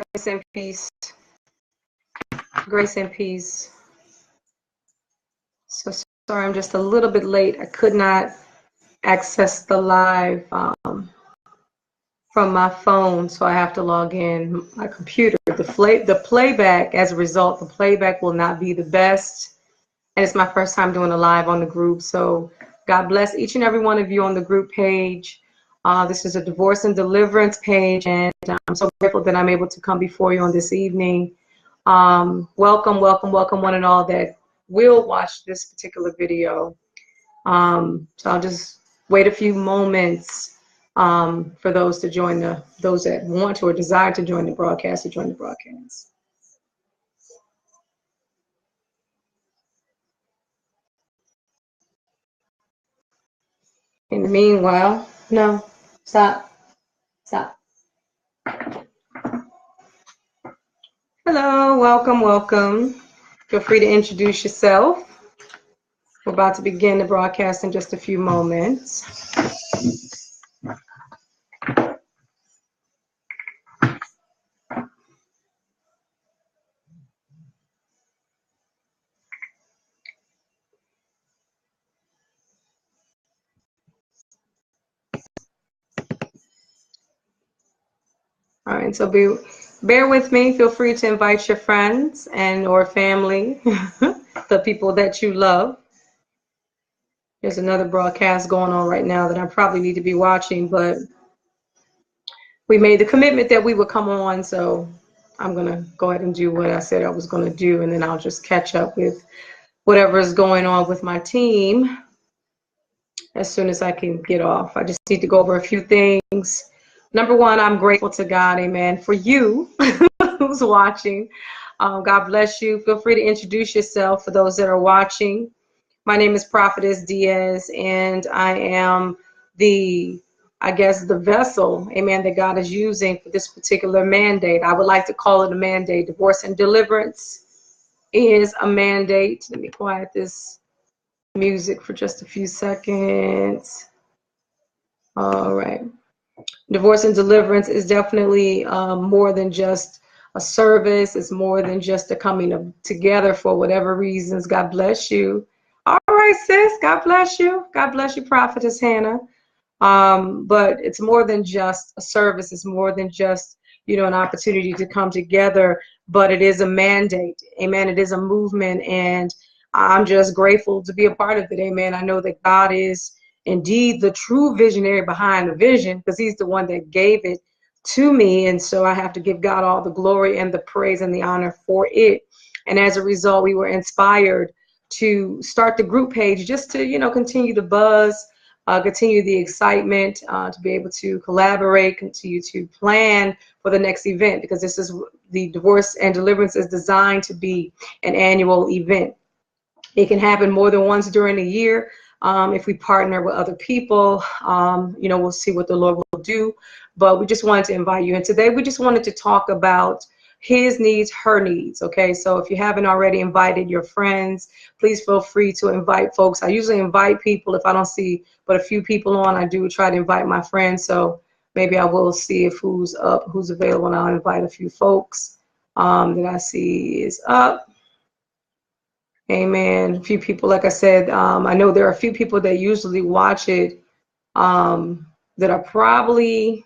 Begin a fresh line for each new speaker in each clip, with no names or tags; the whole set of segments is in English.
Grace and peace. Grace and peace. So sorry, I'm just a little bit late. I could not access the live from my phone, so I have to log in my computer. The playback, as a result, the playback will not be the best. And it's my first time doing a live on the group. So God bless each and every one of you on the group page. This is a divorce and deliverance page, and I'm so grateful that I'm able to come before you on this evening. Welcome, welcome, welcome one and all that will watch this particular video. So I'll just wait a few moments for those to join those that want to or desire to join the broadcast, to join the broadcast. In the meanwhile, no, stop. Hello, welcome, welcome. Feel free to introduce yourself. We're about to begin the broadcast in just a few moments. All right, so bear with me. Feel free to invite your friends and or family, the people that you love. There's another broadcast going on right now that I probably need to be watching, but we made the commitment that we would come on, so I'm going to go ahead and do what I said I was going to do, and then I'll just catch up with whatever is going on with my team as soon as I can get off. I just need to go over a few things. Number one, I'm grateful to God, amen, for you who's watching. God bless you. Feel free to introduce yourself for those that are watching. My name is Prophetess Diaz, and I am the vessel, amen, that God is using for this particular mandate. I would like to call it a mandate. Divorce and deliverance is a mandate. Let me quiet this music for just a few seconds. All right. Divorce and deliverance is definitely more than just a service. It's more than just a coming together for whatever reasons. God bless you. All right, sis. God bless you. God bless you, Prophetess Hannah. But it's more than just a service. It's more than just, an opportunity to come together, but it is a mandate. Amen. It is a movement, and I'm just grateful to be a part of it. Amen. I know that God is indeed the true visionary behind the vision, because he's the one that gave it to me. And so I have to give God all the glory and the praise and the honor for it. And as a result, we were inspired to start the group page just to, continue the buzz, continue the excitement, to be able to collaborate, continue to plan for the next event, because this is the Divorce and Deliverance is designed to be an annual event. It can happen more than once during a year. If we partner with other people, we'll see what the Lord will do. But we just wanted to invite you. And today we just wanted to talk about his needs, her needs. Okay, so if you haven't already invited your friends, please feel free to invite folks. I usually invite people if I don't see but a few people on. I do try to invite my friends. So maybe I will see if who's up, who's available, and I'll invite a few folks that I see is up. Amen. A few people, like I said, I know there are a few people that usually watch it that are probably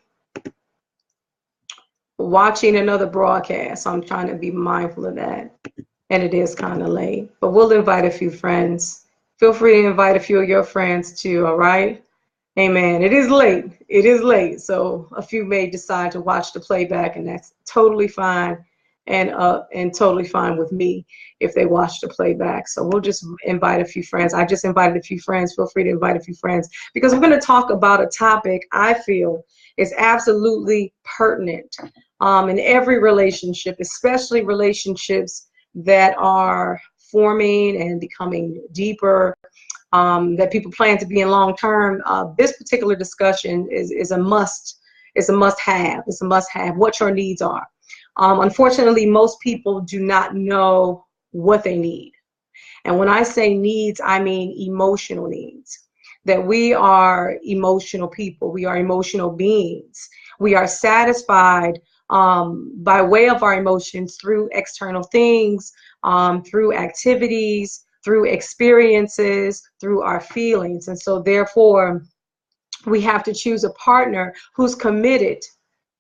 watching another broadcast. So I'm trying to be mindful of that. And it is kind of late, but we'll invite a few friends. Feel free to invite a few of your friends too, all right? Amen. It is late. It is late. So a few may decide to watch the playback, and that's totally fine. And totally fine with me if they watch the playback. So we'll just invite a few friends. I just invited a few friends. Feel free to invite a few friends, because we're going to talk about a topic I feel is absolutely pertinent in every relationship, especially relationships that are forming and becoming deeper, that people plan to be in long term. This particular discussion is a must. It's a must-have. It's a must-have. What your needs are. Unfortunately, most people do not know what they need. And when I say needs, I mean emotional needs. That we are emotional people. We are emotional beings. We are satisfied by way of our emotions through external things, through activities, through experiences, through our feelings. And so therefore, we have to choose a partner who's committed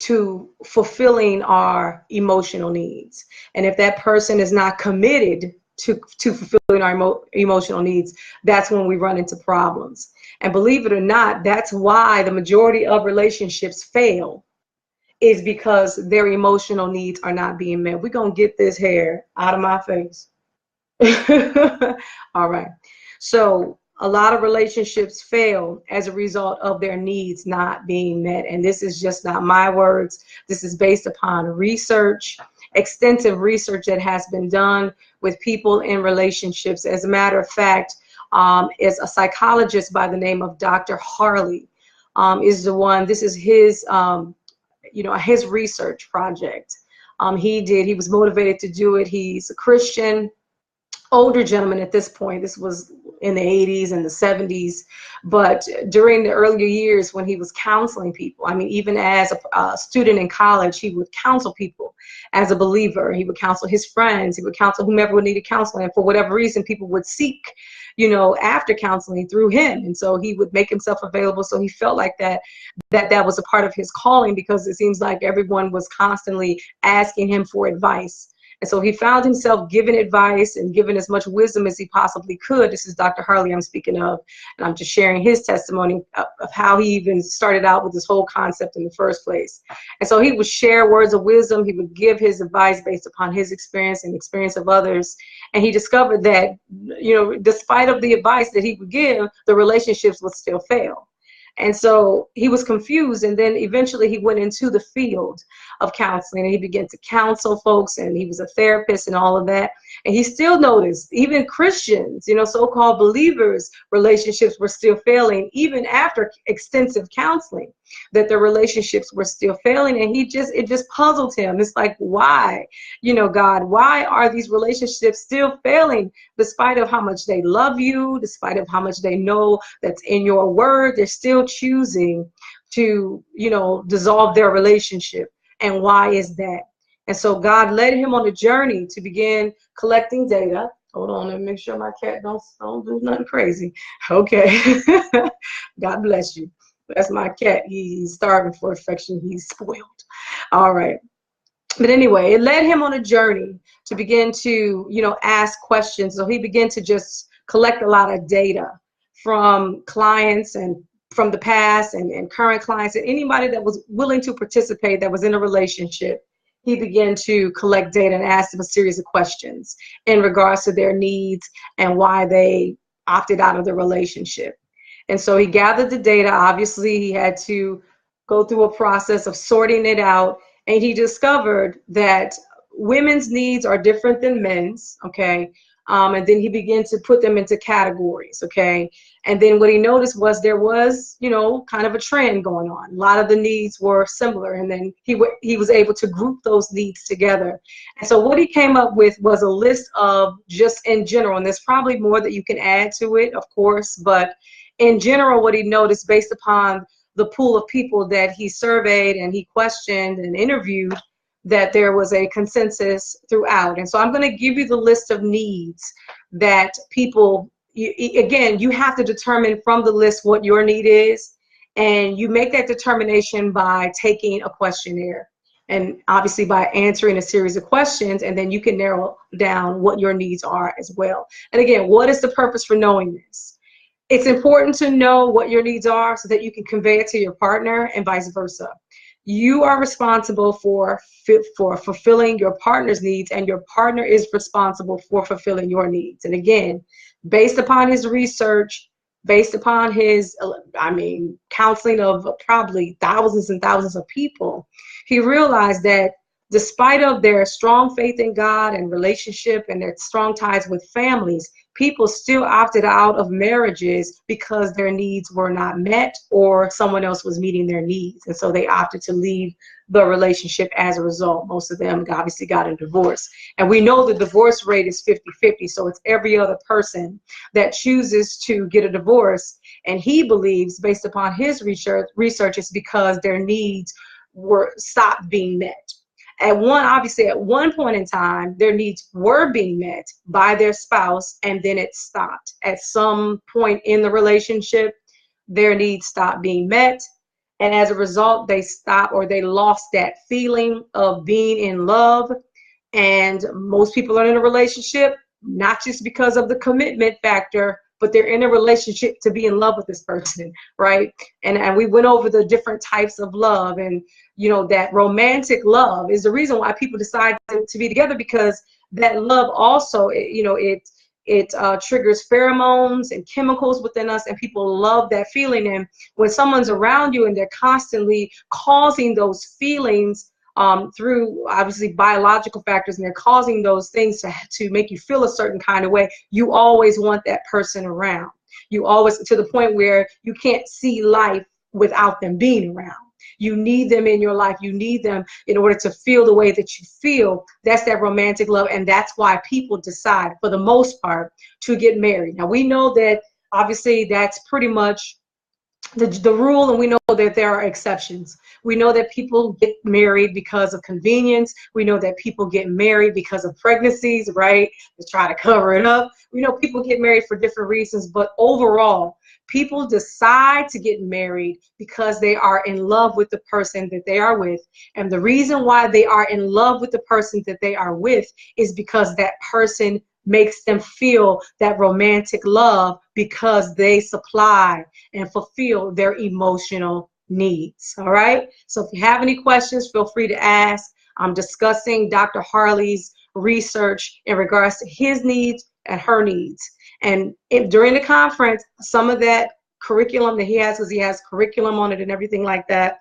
to fulfilling our emotional needs. And if that person is not committed to fulfilling our emotional needs, that's when we run into problems. And believe it or not, that's why the majority of relationships fail, is because their emotional needs are not being met. We're going to get this hair out of my face. All right. So a lot of relationships fail as a result of their needs not being met. And this is just not my words. This is based upon research, extensive research that has been done with people in relationships. As a matter of fact, is a psychologist by the name of Dr. Harley, is the one. This is his, his research project. He was motivated to do it. He's a Christian, older gentleman at this point. This was in the 80s and the 70s, but during the earlier years when he was counseling people, I mean, even as a student in college, he would counsel people as a believer. He would counsel his friends. He would counsel whomever would need counseling. And for whatever reason, people would seek, after counseling through him. And so he would make himself available. So he felt like that was a part of his calling, because it seems like everyone was constantly asking him for advice. And so he found himself giving advice and giving as much wisdom as he possibly could. This is Dr. Harley I'm speaking of, and I'm just sharing his testimony of how he even started out with this whole concept in the first place. And so he would share words of wisdom. He would give his advice based upon his experience and experience of others. And he discovered that, despite of the advice that he would give, the relationships would still fail. And so he was confused, and then eventually he went into the field of counseling, and he began to counsel folks, and he was a therapist and all of that. And he still noticed even Christians, so-called believers, relationships were still failing even after extensive counseling, that their relationships were still failing. And it just puzzled him. It's like, why, God, why are these relationships still failing despite of how much they love you, despite of how much they know that's in your word? They're still choosing to, dissolve their relationship. And why is that? And so God led him on a journey to begin collecting data. Hold on, let me make sure my cat don't do nothing crazy. Okay. God bless you. That's my cat. He's starving for affection. He's spoiled. All right. But anyway, it led him on a journey to begin to, ask questions. So he began to just collect a lot of data from clients and from the past and current clients and anybody that was willing to participate, that was in a relationship. He began to collect data and ask them a series of questions in regards to their needs and why they opted out of the relationship. And so he gathered the data. Obviously, he had to go through a process of sorting it out. And he discovered that women's needs are different than men's, okay? And then he began to put them into categories, okay? And then what he noticed was there was, kind of a trend going on. A lot of the needs were similar, and then he was able to group those needs together. And so what he came up with was a list of, just in general, and there's probably more that you can add to it, of course, but in general, what he noticed based upon the pool of people that he surveyed and he questioned and interviewed, that there was a consensus throughout. And so I'm going to give you the list of needs that people, again, you have to determine from the list what your need is. And you make that determination by taking a questionnaire and obviously by answering a series of questions, and then you can narrow down what your needs are as well. And again, what is the purpose for knowing this? It's important to know what your needs are so that you can convey it to your partner and vice versa. You are responsible for fulfilling your partner's needs, and your partner is responsible for fulfilling your needs. And again, based upon his research, based upon his, counseling of probably thousands and thousands of people, he realized that despite of their strong faith in God and relationship and their strong ties with families, people still opted out of marriages because their needs were not met or someone else was meeting their needs. And so they opted to leave the relationship as a result. Most of them obviously got a divorce. And we know the divorce rate is 50-50. So it's every other person that chooses to get a divorce. And he believes, based upon his research, it's because their needs were stopped being met. obviously at one point in time, their needs were being met by their spouse, and then it stopped. At some point in the relationship, their needs stopped being met. And as a result, they stopped, or they lost that feeling of being in love. And most people are in a relationship, not just because of the commitment factor, but they're in a relationship to be in love with this person, right? And we went over the different types of love, and that romantic love is the reason why people decide to be together, because that love also, it triggers pheromones and chemicals within us, and people love that feeling. And when someone's around you and they're constantly causing those feelings, through obviously biological factors, and they're causing those things to make you feel a certain kind of way, you always want that person around. You always, to the point where you can't see life without them being around. You need them in your life. You need them in order to feel the way that you feel. That's that romantic love. And that's why people decide, for the most part, to get married. Now, we know that obviously that's pretty much the rule, and we know that there are exceptions. We know that people get married because of convenience. We know that people get married because of pregnancies, right? To try to cover it up. We know people get married for different reasons, but overall, people decide to get married because they are in love with the person that they are with. And the reason why they are in love with the person that they are with is because that person makes them feel that romantic love, because they supply and fulfill their emotional needs. All right. So if you have any questions, feel free to ask. I'm discussing Dr. Harley's research in regards to his needs and her needs. And during the conference, some of that curriculum that he has, because he has curriculum on it and everything like that,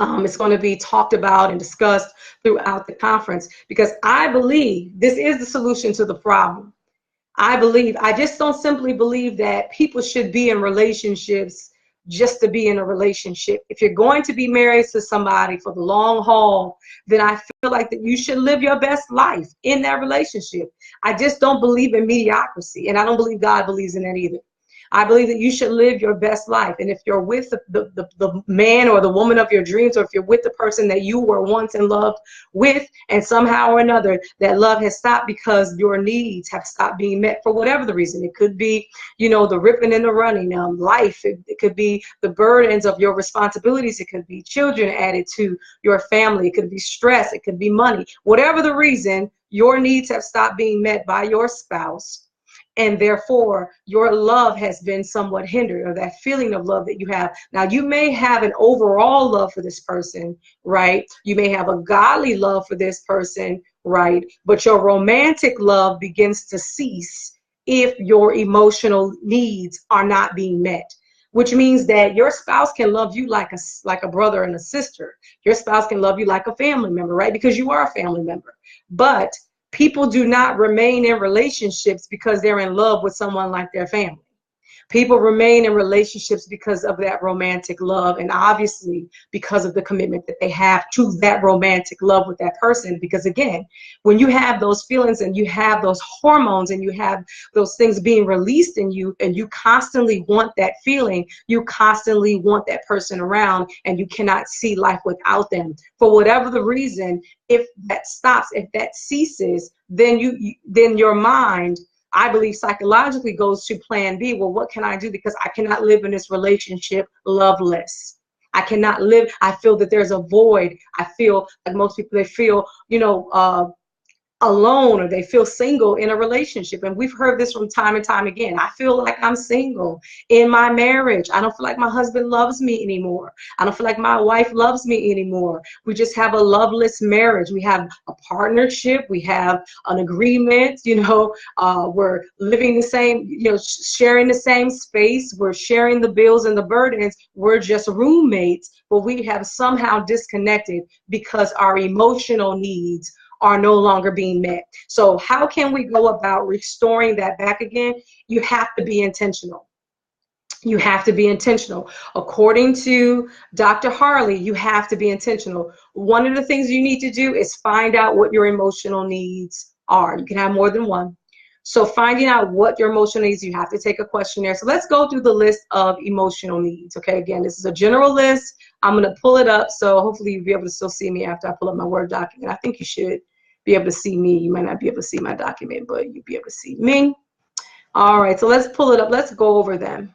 it's going to be talked about and discussed throughout the conference, because I believe this is the solution to the problem. I just don't simply believe that people should be in relationships just to be in a relationship. If you're going to be married to somebody for the long haul, then I feel like that you should live your best life in that relationship. I just don't believe in mediocrity, and I don't believe God believes in that either. I believe that you should live your best life. And if you're with the man or the woman of your dreams, or if you're with the person that you were once in love with, and somehow or another that love has stopped because your needs have stopped being met for whatever the reason. It could be, the ripping and the running, life. It could be the burdens of your responsibilities. It could be children added to your family. It could be stress. It could be money. Whatever the reason, your needs have stopped being met by your spouse, and therefore your love has been somewhat hindered, or that feeling of love that you have. Now, you may have an overall love for this person, right? You may have a godly love for this person, right? But your romantic love begins to cease if your emotional needs are not being met, which means that your spouse can love you like a brother and a sister. Your spouse can love you like a family member, right? Because you are a family member. But people do not remain in relationships because they're in love with someone like their family. People remain in relationships because of that romantic love, and obviously because of the commitment that they have to that romantic love with that person. Because again, when you have those feelings and you have those hormones and you have those things being released in you, and you constantly want that feeling, you constantly want that person around, and you cannot see life without them. For whatever the reason, if that stops, if that ceases, then then your mind, I believe, psychologically goes to plan B. Well, what can I do? Because I cannot live in this relationship loveless. I cannot live. I feel that there's a void. I feel like most people, they feel, alone, or they feel single in a relationship. And we've heard this from time and time again. I feel like I'm single in my marriage. I don't feel like my husband loves me anymore. I don't feel like my wife loves me anymore. We just have a loveless marriage. We have a partnership. We have an agreement. We're living the same, sharing the same space. We're sharing the bills and the burdens. We're just roommates, but we have somehow disconnected because our emotional needs are no longer being met. So how can we go about restoring that back again? You have to be intentional. You have to be intentional. According to Dr. Harley, you have to be intentional. One of the things you need to do is find out what your emotional needs are. You can have more than one. So finding out what your emotional needs, you have to take a questionnaire. So let's go through the list of emotional needs. Okay, again, this is a general list. I'm going to pull it up, so hopefully you'll be able to still see me after I pull up my Word document. I think you should be able to see me. You might not be able to see my document, but you'll be able to see me. All right, so let's pull it up. Let's go over them.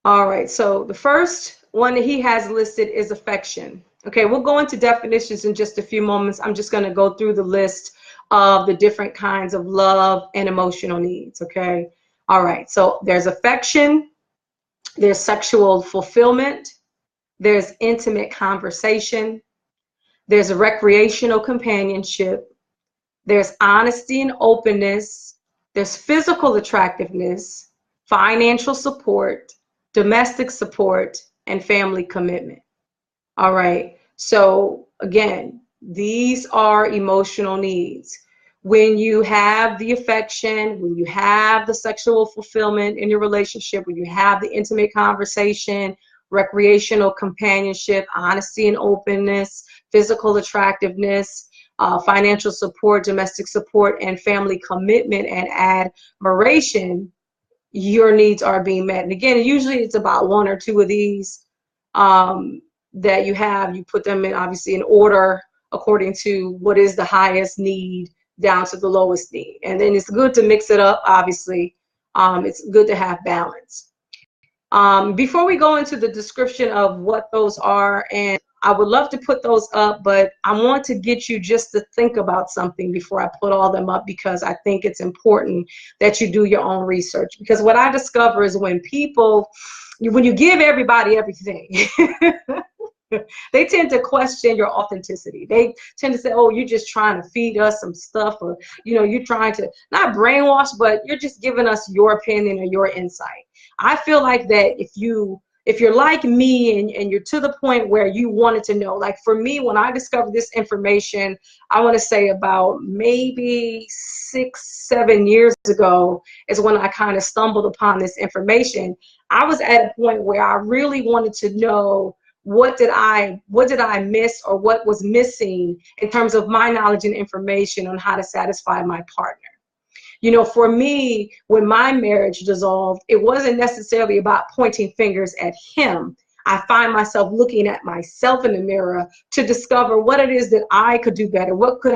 All right, so the first one that he has listed is affection. Okay, we'll go into definitions in just a few moments. I'm just going to go through the list of the different kinds of love and emotional needs. Okay, all right, so there's affection, there's sexual fulfillment, there's intimate conversation, there's recreational companionship, there's honesty and openness, there's physical attractiveness, financial support, domestic support, and family commitment. All right. So again, these are emotional needs. When you have the affection, when you have the sexual fulfillment in your relationship, when you have the intimate conversation, recreational companionship, honesty and openness, physical attractiveness, financial support, domestic support, and family commitment and admiration, your needs are being met. And again, usually it's about one or two of these that you have. You put them in, obviously, in order according to what is the highest need down to the lowest need. And then it's good to mix it up, obviously. It's good to have balance. Before we go into the description of what those are, and I would love to put those up, but I want to get you just to think about something before I put all them up, because I think it's important that you do your own research. Because what I discover is when you give everybody everything, they tend to question your authenticity. They tend to say, oh, you're just trying to feed us some stuff, or, you're trying to not brainwash, but you're just giving us your opinion or your insight. I feel like that if you're like me and you're to the point where you wanted to know, like for me, when I discovered this information, I want to say about maybe 6-7 years ago is when I kind of stumbled upon this information. I was at a point where I really wanted to know, what did I miss, or what was missing in terms of my knowledge and information on how to satisfy my partner. For me, when my marriage dissolved, it wasn't necessarily about pointing fingers at him. I find myself looking at myself in the mirror to discover what it is that I could do better. What could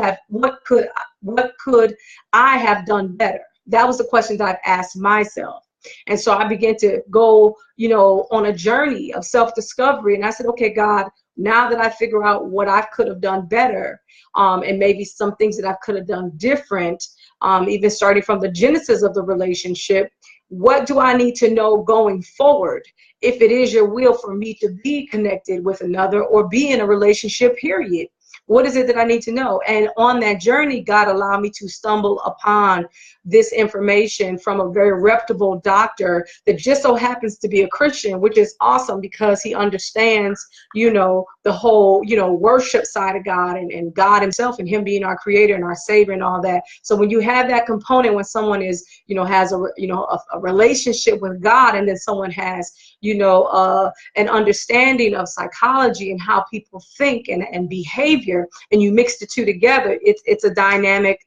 I have done better? That was the question that I've asked myself. And so I began to go, on a journey of self-discovery. And I said, okay, God, now that I figure out what I could have done better, and maybe some things that I could have done different, even starting from the genesis of the relationship, what do I need to know going forward if it is your will for me to be connected with another or be in a relationship, period? What is it that I need to know? And on that journey, God allowed me to stumble upon this information from a very reputable doctor that just so happens to be a Christian, which is awesome because he understands, the whole, worship side of God and God himself and him being our creator and our savior and all that. So when you have that component, when someone is, has a relationship with God, and then someone has, an understanding of psychology and how people think and behavior, and you mix the two together, it's a dynamic,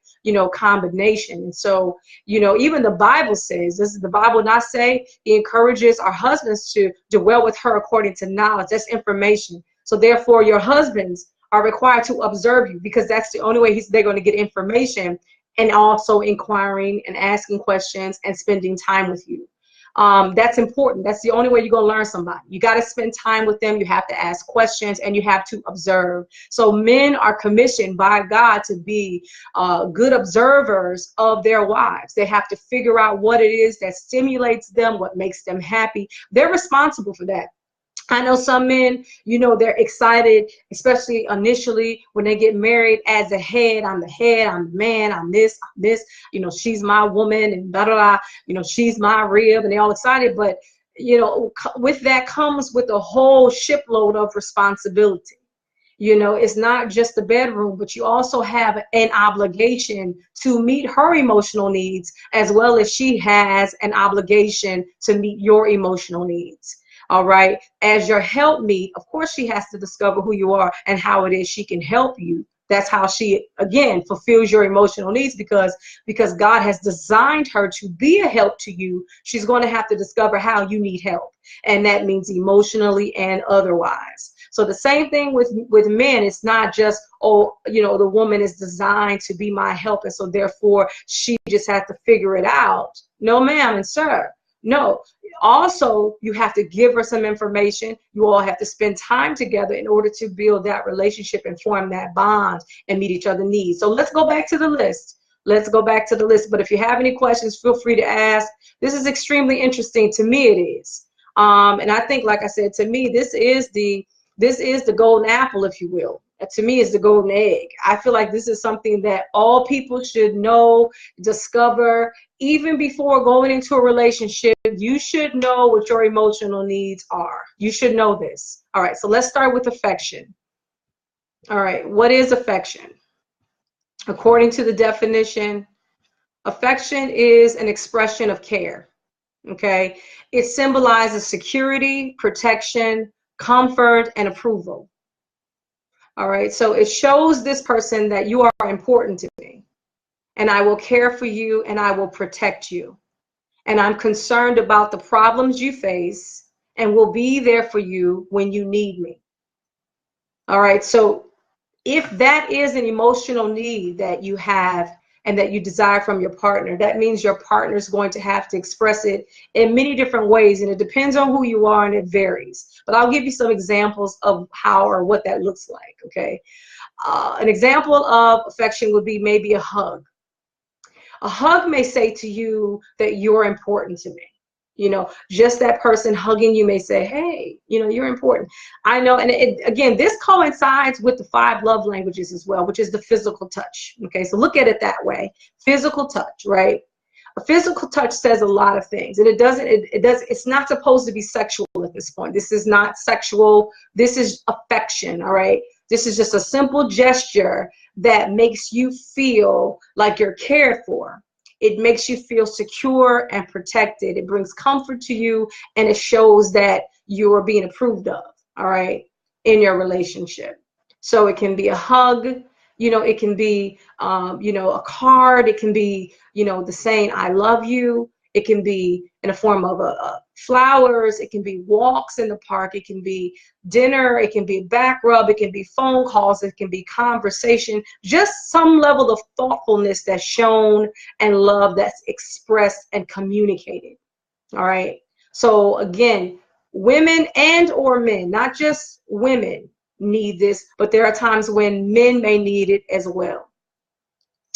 combination. And so, even the Bible says, this is the Bible not say, he encourages our husbands to dwell with her according to knowledge. That's information. So therefore your husbands are required to observe you, because that's the only way they're going to get information, and also inquiring and asking questions and spending time with you. That's important. That's the only way you're going to learn somebody. You got to spend time with them. You have to ask questions, and you have to observe. So men are commissioned by God to be good observers of their wives. They have to figure out what it is that stimulates them, what makes them happy. They're responsible for that. I know some men, they're excited, especially initially when they get married, as a head. I'm the man, I'm this, she's my woman, and blah, blah, blah, she's my rib, and they're all excited. But, with that comes with a whole shipload of responsibility. It's not just the bedroom, but you also have an obligation to meet her emotional needs, as well as she has an obligation to meet your emotional needs. All right. As your helpmeet, of course, she has to discover who you are and how it is she can help you That's how she, again, fulfills your emotional needs, because God has designed her to be a help to you. She's going to have to discover how you need help. And that means emotionally and otherwise. So the same thing with men. It's not just, oh, the woman is designed to be my help, and so therefore she just has to figure it out. No, ma'am and sir. No. Also, you have to give her some information. You all have to spend time together in order to build that relationship and form that bond and meet each other's needs. So let's go back to the list. Let's go back to the list. But if you have any questions, feel free to ask. This is extremely interesting. To me, it is. And I think, like I said, to me, this is the golden apple, if you will. To me, is the golden egg. I feel like this is something that all people should know, discover. Even before going into a relationship, you should know what your emotional needs are. You should know this. All right, so let's start with affection. All right, what is affection? According to the definition, affection is an expression of care. Okay, it symbolizes security, protection, comfort, and approval. All right, so it shows this person that you are important to me, and I will care for you, and I will protect you, and I'm concerned about the problems you face, and will be there for you when you need me. All right, so if that is an emotional need that you have and that you desire from your partner, that means your partner is going to have to express it in many different ways, and it depends on who you are and it varies. But I'll give you some examples of how or what that looks like, okay? An example of affection would be maybe a hug. A hug may say to you that you're important to me. Just that person hugging you may say, hey, you're important. I know. And again, this coincides with the 5 love languages as well, which is the physical touch. Okay, so look at it that way. Physical touch, right? A physical touch says a lot of things, and it's not supposed to be sexual at this point. This is not sexual. This is affection, all right? This is just a simple gesture that makes you feel like you're cared for. It makes you feel secure and protected. It brings comfort to you, and it shows that you are being approved of, all right, in your relationship. So it can be a hug, it can be, a card. It can be, the saying, I love you. It can be in a form of flowers. It can be walks in the park. It can be dinner. It can be a back rub. It can be phone calls. It can be conversation. Just some level of thoughtfulness that's shown and love that's expressed and communicated. All right. So again, women and or men, not just women, need this, but there are times when men may need it as well.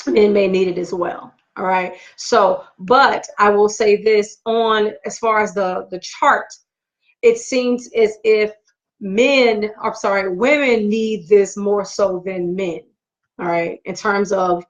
Men may need it as well. All right. So, but I will say this, on as far as the chart, it seems as if women need this more so than men. All right. In terms of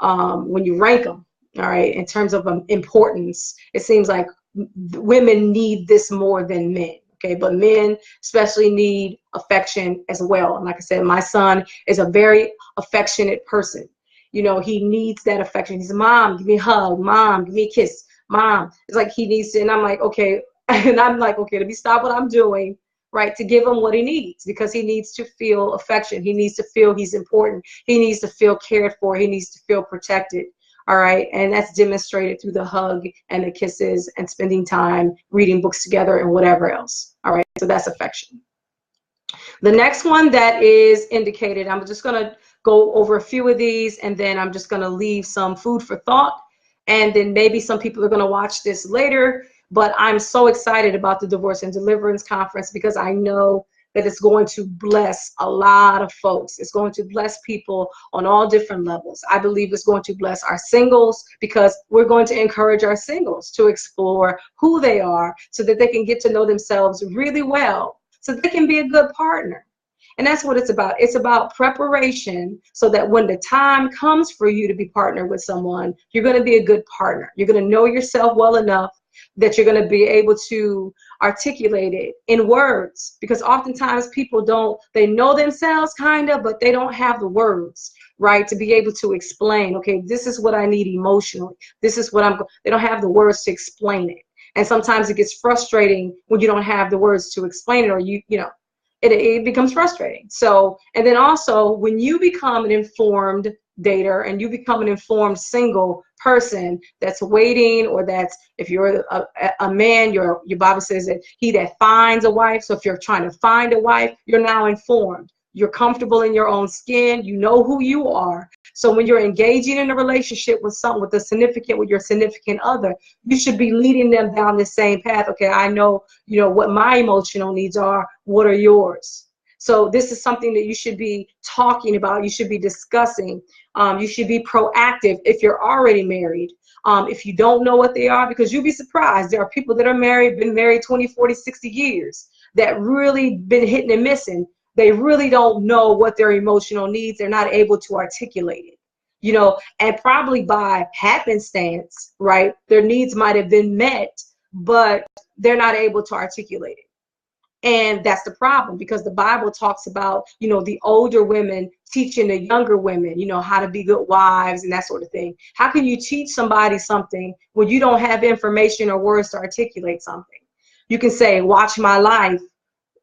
when you rank them. All right. In terms of importance, it seems like women need this more than men. Okay, but men especially need affection as well. And like I said, my son is a very affectionate person. He needs that affection. He's, Mom, give me a hug. Mom, give me a kiss. Mom, it's like he needs to, and I'm like, okay. And I'm like, okay, let me stop what I'm doing, right, to give him what he needs, because he needs to feel affection. He needs to feel he's important. He needs to feel cared for. He needs to feel protected. All right, and that's demonstrated through the hug and the kisses and spending time reading books together and whatever else. All right, so that's affection. The next one that is indicated, I'm just going to go over a few of these, and then I'm just going to leave some food for thought, and then maybe some people are going to watch this later. But I'm so excited about the Divorce and Deliverance Conference, because I know that it's going to bless a lot of folks. It's going to bless people on all different levels. I believe it's going to bless our singles, because we're going to encourage our singles to explore who they are so that they can get to know themselves really well, so they can be a good partner. And that's what it's about. It's about preparation, so that when the time comes for you to be partnered with someone, you're going to be a good partner. You're going to know yourself well enough that you're going to be able to articulate it in words, because oftentimes people they know themselves kind of, but they don't have the words, right, to be able to explain, okay, this is what I need emotionally. This is what they don't have the words to explain it. And sometimes it gets frustrating when you don't have the words to explain it, or it becomes frustrating. So, and then also when you become an informed dater and you become an informed single person that's waiting, or that's, if you're a man, your Bible says that he that finds a wife. So if you're trying to find a wife, you're now informed. You're comfortable in your own skin. You know who you are. So when you're engaging in a relationship with with your significant other, you should be leading them down the same path. Okay, I know, what my emotional needs are. What are yours? So this is something that you should be talking about. You should be discussing. You should be proactive if you're already married. If you don't know what they are, because you'll be surprised. There are people that are married, been married 20, 40, 60 years, that really been hitting and missing. They really don't know what their emotional needs. They're not able to articulate it, and probably by happenstance, right? Their needs might have been met, but they're not able to articulate it. And that's the problem, because the Bible talks about, the older women teaching the younger women, how to be good wives and that sort of thing. How can you teach somebody something when you don't have information or words to articulate something? You can say, watch my life,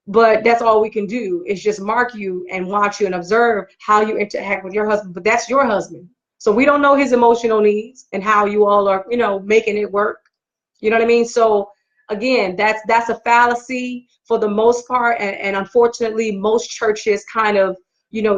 but that's all we can do is just mark you and watch you and observe how you interact with your husband. But that's your husband. So we don't know his emotional needs and how you all are, making it work. You know what I mean? So again, that's a fallacy for the most part. And unfortunately, most churches kind of,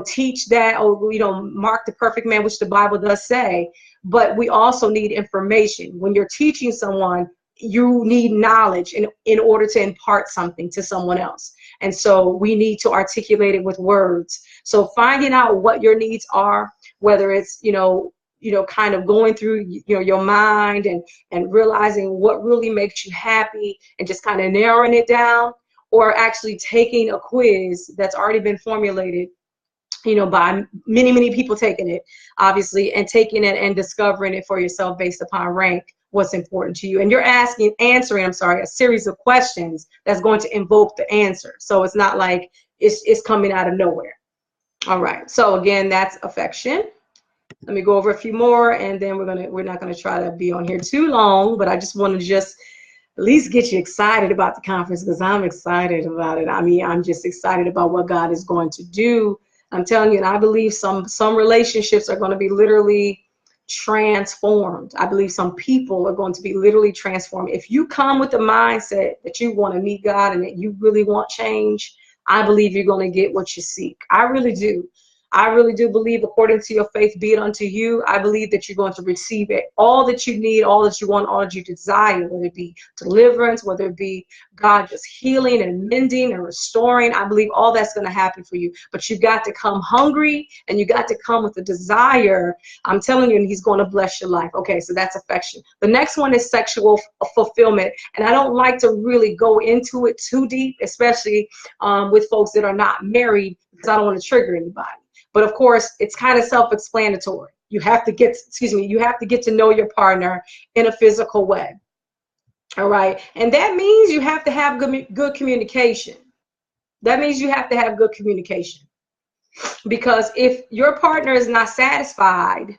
teach that, or, mark the perfect man, which the Bible does say. But we also need information. When you're teaching someone, you need knowledge in order to impart something to someone else. And so we need to articulate it with words. So finding out what your needs are, whether it's, kind of going through, your mind and realizing what really makes you happy and just kind of narrowing it down, or actually taking a quiz that's already been formulated, by many, many people taking it, obviously, and taking it and discovering it for yourself based upon rank, what's important to you. And you're answering a series of questions that's going to invoke the answer. So it's not like it's coming out of nowhere. All right. So again, that's affection. Let me go over a few more, and then we're not gonna try to be on here too long, but I just want to just at least get you excited about the conference, because I'm excited about it. I mean, I'm just excited about what God is going to do. I'm telling you, and I believe some relationships are going to be literally transformed. I believe some people are going to be literally transformed. If you come with the mindset that you want to meet God and that you really want change, I believe you're going to get what you seek. I really do. I really do believe, according to your faith be it unto you, I believe that you're going to receive it, all that you need, all that you want, all that you desire, whether it be deliverance, whether it be God just healing and mending and restoring. I believe all that's going to happen for you. But you got to come hungry, and you got to come with a desire. I'm telling you, and he's going to bless your life. Okay, so that's affection. The next one is sexual fulfillment. And I don't like to really go into it too deep, especially with folks that are not married, because I don't want to trigger anybody. But of course, it's kind of self-explanatory. You have to get to know your partner in a physical way. All right. And that means you have to have good communication. That means you have to have good communication. Because if your partner is not satisfied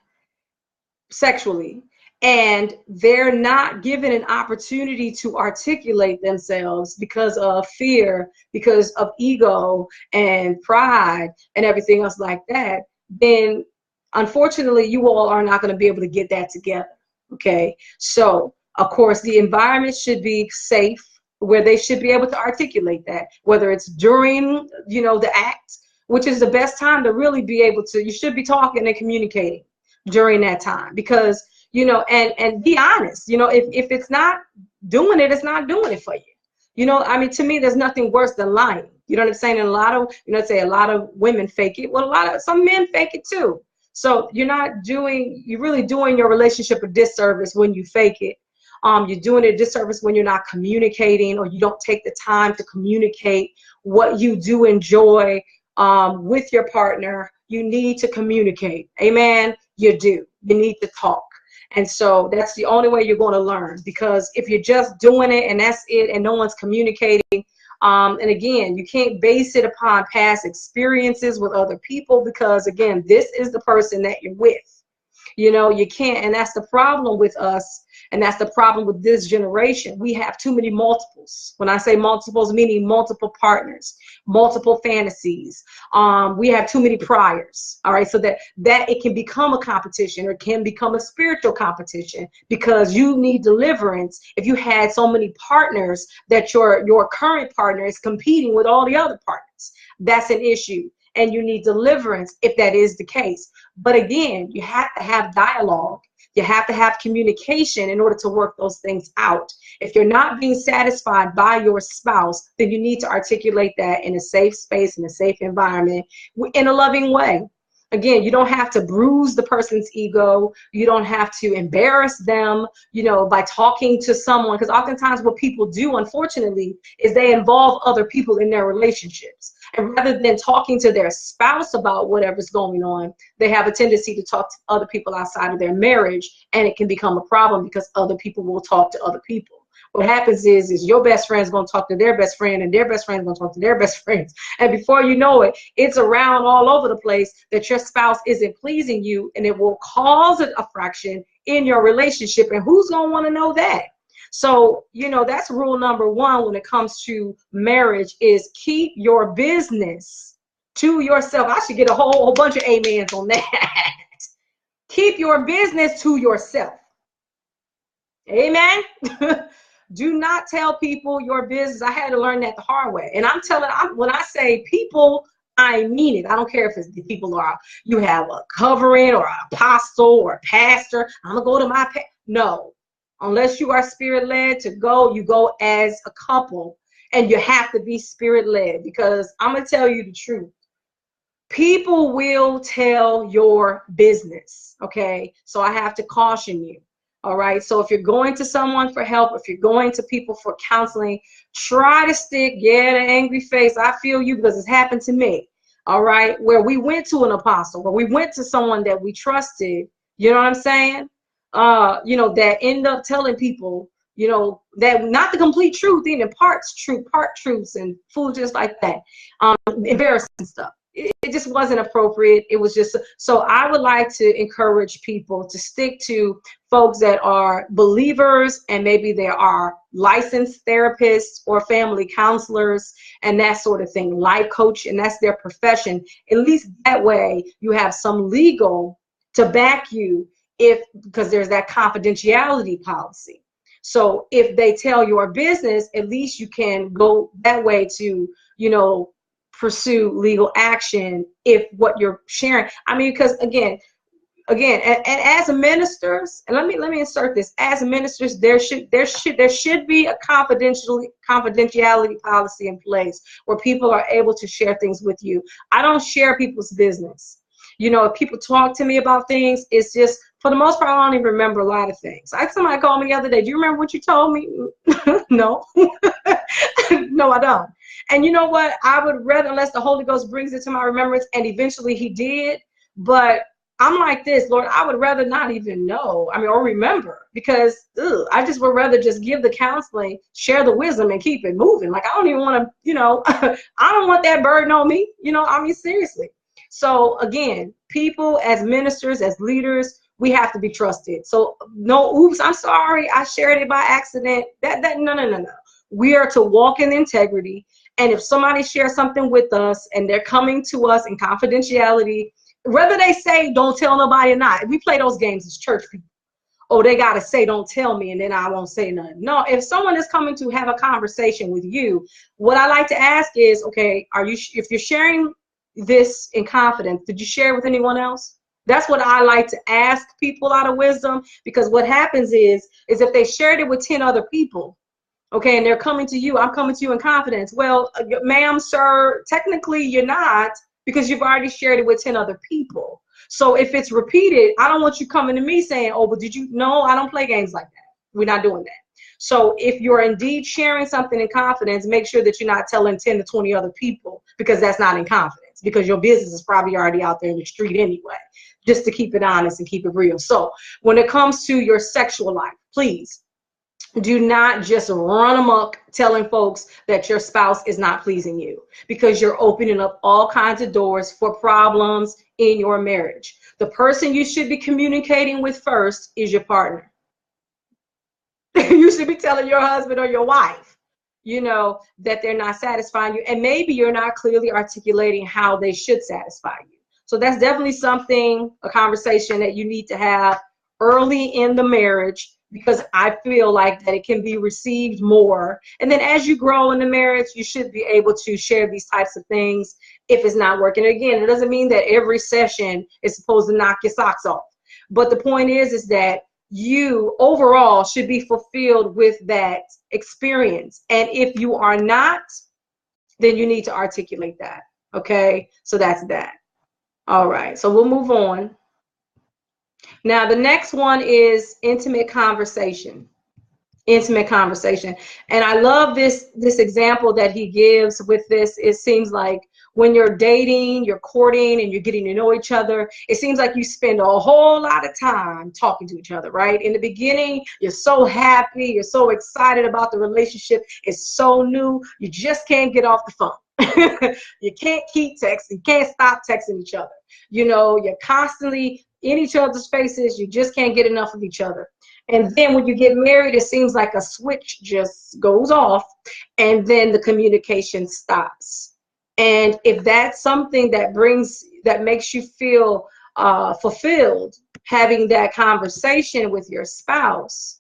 sexually, and they're not given an opportunity to articulate themselves because of fear, because of ego and pride and everything else like that, then unfortunately you all are not going to be able to get that together. Okay, so of course the environment should be safe, where they should be able to articulate that, whether it's during the act, which is the best time to really be able to, you should be talking and communicating during that time, because and be honest, if it's not doing it, it's not doing it for you. I mean, to me, there's nothing worse than lying. You know what I'm saying? And a lot of women fake it. Well, some men fake it too. So you're really doing your relationship a disservice when you fake it. You're doing a disservice when you're not communicating, or you don't take the time to communicate what you do enjoy with your partner. You need to communicate. Amen. You do. You need to talk. And so that's the only way you're going to learn, because if you're just doing it and that's it, and no one's communicating, and again, you can't base it upon past experiences with other people, because again, this is the person that you're with. You can't, and that's the problem with us And that's the problem with this generation. We have too many multiples. When I say multiples, meaning multiple partners, multiple fantasies. We have too many priors. All right, so that it can become a competition, or it can become a spiritual competition, because you need deliverance if you had so many partners that your current partner is competing with all the other partners. That's an issue, and you need deliverance if that is the case. But again, you have to have dialogue. You have to have communication in order to work those things out. If you're not being satisfied by your spouse, then you need to articulate that in a safe space, in a safe environment, in a loving way. Again, you don't have to bruise the person's ego. You don't have to embarrass them, by talking to someone. Because oftentimes what people do, unfortunately, is they involve other people in their relationships. And rather than talking to their spouse about whatever's going on, they have a tendency to talk to other people outside of their marriage. And it can become a problem because other people will talk to other people. What happens is your best friend's going to talk to their best friend, and their best friend's going to talk to their best friends. And before you know it, it's around all over the place that your spouse isn't pleasing you, and it will cause a fraction in your relationship. And who's going to want to know that? So, that's rule number one when it comes to marriage, is keep your business to yourself. I should get a whole bunch of amens on that. Keep your business to yourself. Amen. Do not tell people your business. I had to learn that the hard way. And when I say people, I mean it. I don't care if it's the people you have a covering or an apostle or a pastor. I'm going to go to my no. Unless you are spirit-led to go, you go as a couple. And you have to be spirit-led, because I'm going to tell you the truth. People will tell your business, okay? So I have to caution you. All right. So if you're going to someone for help, if you're going to people for counseling, try to stick, the angry face. I feel you, because it's happened to me. All right. Where we went to an apostle, where we went to someone that we trusted, you know what I'm saying? That end up telling people, that not the complete truth, even part truths and foolishness like that. Embarrassing stuff. It just wasn't appropriate. It was just, so I would like to encourage people to stick to folks that are believers, and maybe they are licensed therapists or family counselors and that sort of thing, life coach, and that's their profession. At least that way you have some legal to back you, because there's that confidentiality policy. So if they tell your business, at least you can go that way to, pursue legal action if what you're sharing. I mean, because again, and as a ministers, and let me insert this. As ministers, there should be a confidentiality policy in place where people are able to share things with you. I don't share people's business. If people talk to me about things, it's just, for the most part, I don't even remember a lot of things. Somebody called me the other day. Do you remember what you told me? No. No, I don't. And you know what? I would rather, unless the Holy Ghost brings it to my remembrance, and eventually he did. But I'm like this, Lord, I would rather not even know, or remember, because I just would rather just give the counseling, share the wisdom, and keep it moving. Like, I don't even want to, I don't want that burden on me, seriously. So again, people as ministers, as leaders, we have to be trusted. So no, oops, I'm sorry, I shared it by accident. No. We are to walk in integrity. And if somebody shares something with us and they're coming to us in confidentiality, whether they say don't tell nobody or not, we play those games as church people. Oh, they got to say don't tell me, and then I won't say nothing. No, if someone is coming to have a conversation with you, what I like to ask is, okay, if you're sharing this in confidence, did you share it with anyone else? That's what I like to ask people out of wisdom, because what happens is if they shared it with 10 other people, okay, and they're coming to you, I'm coming to you in confidence. Well, ma'am, sir, technically you're not, because you've already shared it with 10 other people. So if it's repeated, I don't want you coming to me saying, oh, but did you? No, I don't play games like that. We're not doing that. So if you're indeed sharing something in confidence, make sure that you're not telling 10 to 20 other people, because that's not in confidence, because your business is probably already out there in the street anyway, just to keep it honest and keep it real. So when it comes to your sexual life, please do not just run amok telling folks that your spouse is not pleasing you, because you're opening up all kinds of doors for problems in your marriage. The person you should be communicating with first is your partner. You should be telling your husband or your wife, that they're not satisfying you. And maybe you're not clearly articulating how they should satisfy you. So that's definitely something, a conversation that you need to have early in the marriage, because I feel like that it can be received more. And then as you grow in the marriage, you should be able to share these types of things if it's not working. Again, it doesn't mean that every session is supposed to knock your socks off. But the point is that you overall should be fulfilled with that experience. And if you are not, then you need to articulate that. Okay, so that's that. All right, so we'll move on. Now, the next one is intimate conversation. Intimate conversation. And I love this example that he gives with this. It seems like when you're dating, you're courting, and you're getting to know each other, it seems like you spend a whole lot of time talking to each other, right? In the beginning, you're so happy, you're so excited about the relationship. It's so new, you just can't get off the phone. You can't keep texting, you can't stop texting each other. You're constantly in each other's faces, you just can't get enough of each other. And then when you get married, it seems like a switch just goes off, and then the communication stops. And if that's something that makes you feel fulfilled, having that conversation with your spouse,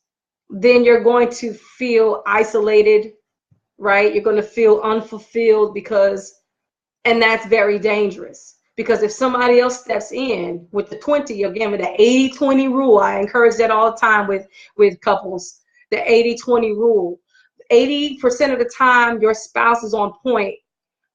then you're going to feel isolated, right? You're going to feel unfulfilled, and that's very dangerous. Because if somebody else steps in with the 20, again, with the 80-20 rule, I encourage that all the time with couples, the 80-20 rule. 80% of the time, your spouse is on point,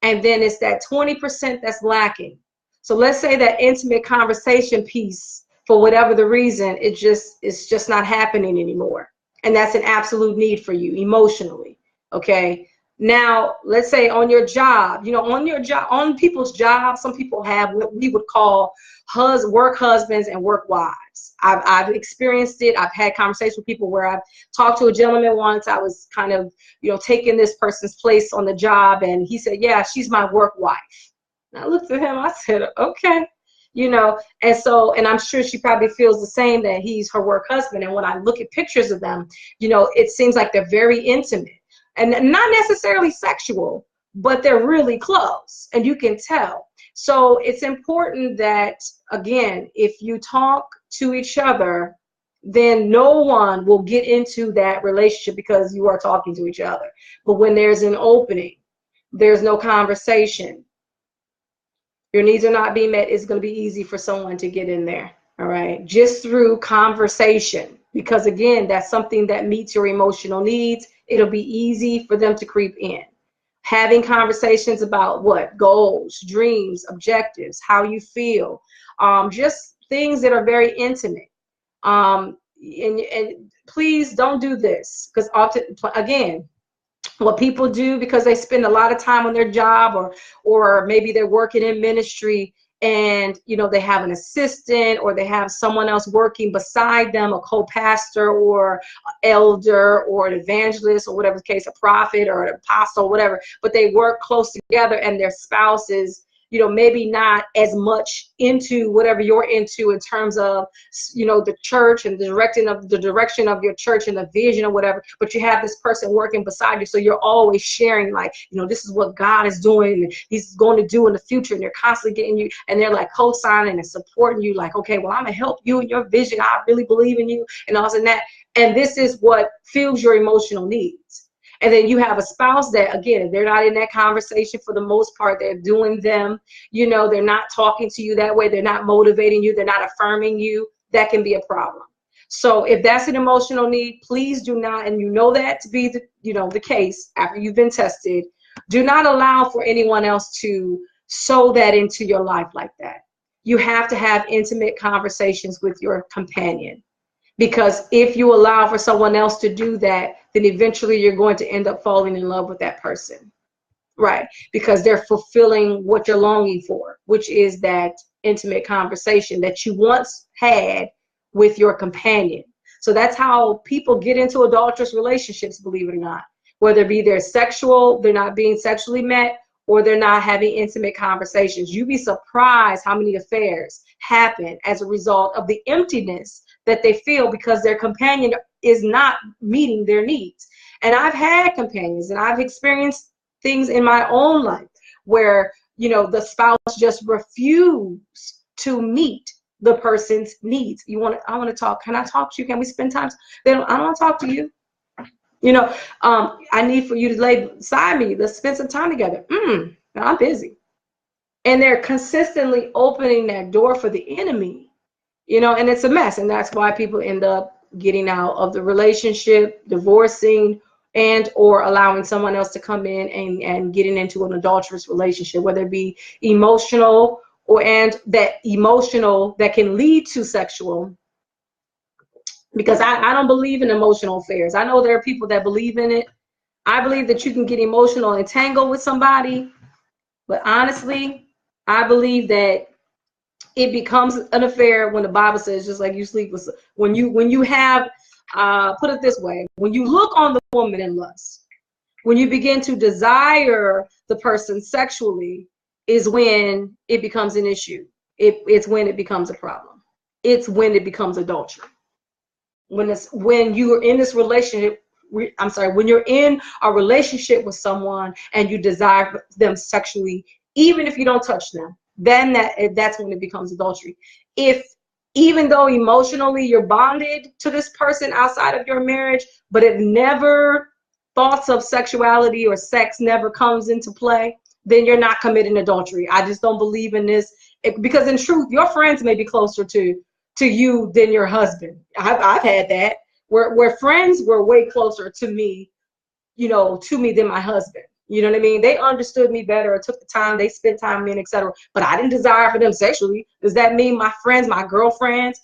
and then it's that 20% that's lacking. So let's say that intimate conversation piece, for whatever the reason, it's just not happening anymore. And that's an absolute need for you emotionally, okay? Now, let's say on your job, on people's jobs, some people have what we would call work husbands and work wives. I've experienced it. I've had conversations with people where I've talked to a gentleman once. I was kind of, taking this person's place on the job, and he said, yeah, she's my work wife. And I looked at him, I said, okay. And I'm sure she probably feels the same, that he's her work husband. And when I look at pictures of them, it seems like they're very intimate. And not necessarily sexual, but they're really close, and you can tell. So it's important that, again, if you talk to each other, then no one will get into that relationship because you are talking to each other. But when there's an opening, there's no conversation, your needs are not being met, it's going to be easy for someone to get in there, all right? Just through conversation, because, again, that's something that meets your emotional needs. It'll be easy for them to creep in. Having conversations about what? Goals, dreams, objectives, how you feel, just things that are very intimate. And please don't do this, because often, again, what people do, because they spend a lot of time on their job, or maybe they're working in ministry, and they have an assistant, or they have someone else working beside them, a co-pastor or elder or an evangelist, or whatever the case, a prophet or an apostle, whatever, but they work close together, and their spouses, maybe not as much into whatever you're into in terms of, the church and the direction of your church and the vision or whatever, but you have this person working beside you. So you're always sharing, like, this is what God is doing, and he's going to do in the future. And they're constantly getting you, and they're like co-signing and supporting you, like, okay, well, I'm going to help you in your vision. I really believe in you, and all of that. And this is what fuels your emotional needs. And then you have a spouse that, again, they're not in that conversation for the most part. They're doing them. They're not talking to you that way. They're not motivating you. They're not affirming you. That can be a problem. So if that's an emotional need, please do not, and that to be the case after you've been tested, do not allow for anyone else to sow that into your life like that. You have to have intimate conversations with your companion. Because if you allow for someone else to do that, then eventually you're going to end up falling in love with that person, right? Because they're fulfilling what you're longing for, which is that intimate conversation that you once had with your companion. So that's how people get into adulterous relationships, believe it or not. Whether it be they're not being sexually met, or they're not having intimate conversations. You'd be surprised how many affairs happen as a result of the emptiness that they feel, because their companion is not meeting their needs. And I've had companions, and I've experienced things in my own life where, you know, the spouse just refused to meet the person's needs. I want to talk. Can I talk to you? Can we spend time? I don't want to talk to you. You know, I need for you to lay beside me. Let's spend some time together. No, I'm busy. And they're consistently opening that door for the enemy, you know, and it's a mess. And that's why people end up getting out of the relationship, divorcing, and or allowing someone else to come in and getting into an adulterous relationship, whether it be emotional and that emotional that can lead to sexual. Because I don't believe in emotional affairs. I know there are people that believe in it. I believe that you can get emotional and tangled with somebody, but honestly, I believe that it becomes an affair when the Bible says, just like you sleep with, when you have, put it this way, when you look on the woman in lust, when you begin to desire the person sexually, is when it becomes an issue. It's when it becomes a problem. It's when it becomes adultery. When you're in this relationship, when you're in a relationship with someone and you desire them sexually, even if you don't touch them, then that's when it becomes adultery. If even though emotionally you're bonded to this person outside of your marriage, but it never, thoughts of sexuality or sex never comes into play, then you're not committing adultery. I just don't believe in this, because in truth, your friends may be closer to you than your husband. I've had that where friends were way closer to me, you know, than my husband. You know what I mean? They understood me better, or took the time, they spent time with me, etc. But I didn't desire for them sexually. Does that mean my friends, my girlfriends,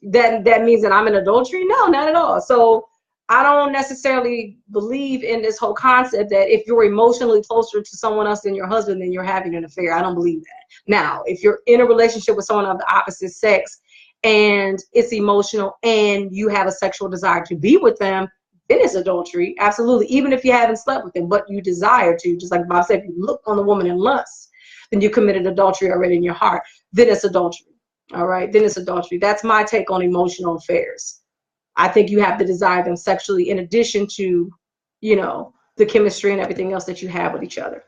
that means that I'm in adultery? No, not at all. So I don't necessarily believe in this whole concept that if you're emotionally closer to someone else than your husband, then you're having an affair. I don't believe that. Now, if you're in a relationship with someone of the opposite sex and it's emotional and you have a sexual desire to be with them, then it's adultery. Absolutely. Even if you haven't slept with them, but you desire to, just like Bob said, if you look on the woman in lust, then you committed adultery already in your heart. Then it's adultery. All right. Then it's adultery. That's my take on emotional affairs. I think you have to desire them sexually in addition to, you know, the chemistry and everything else that you have with each other.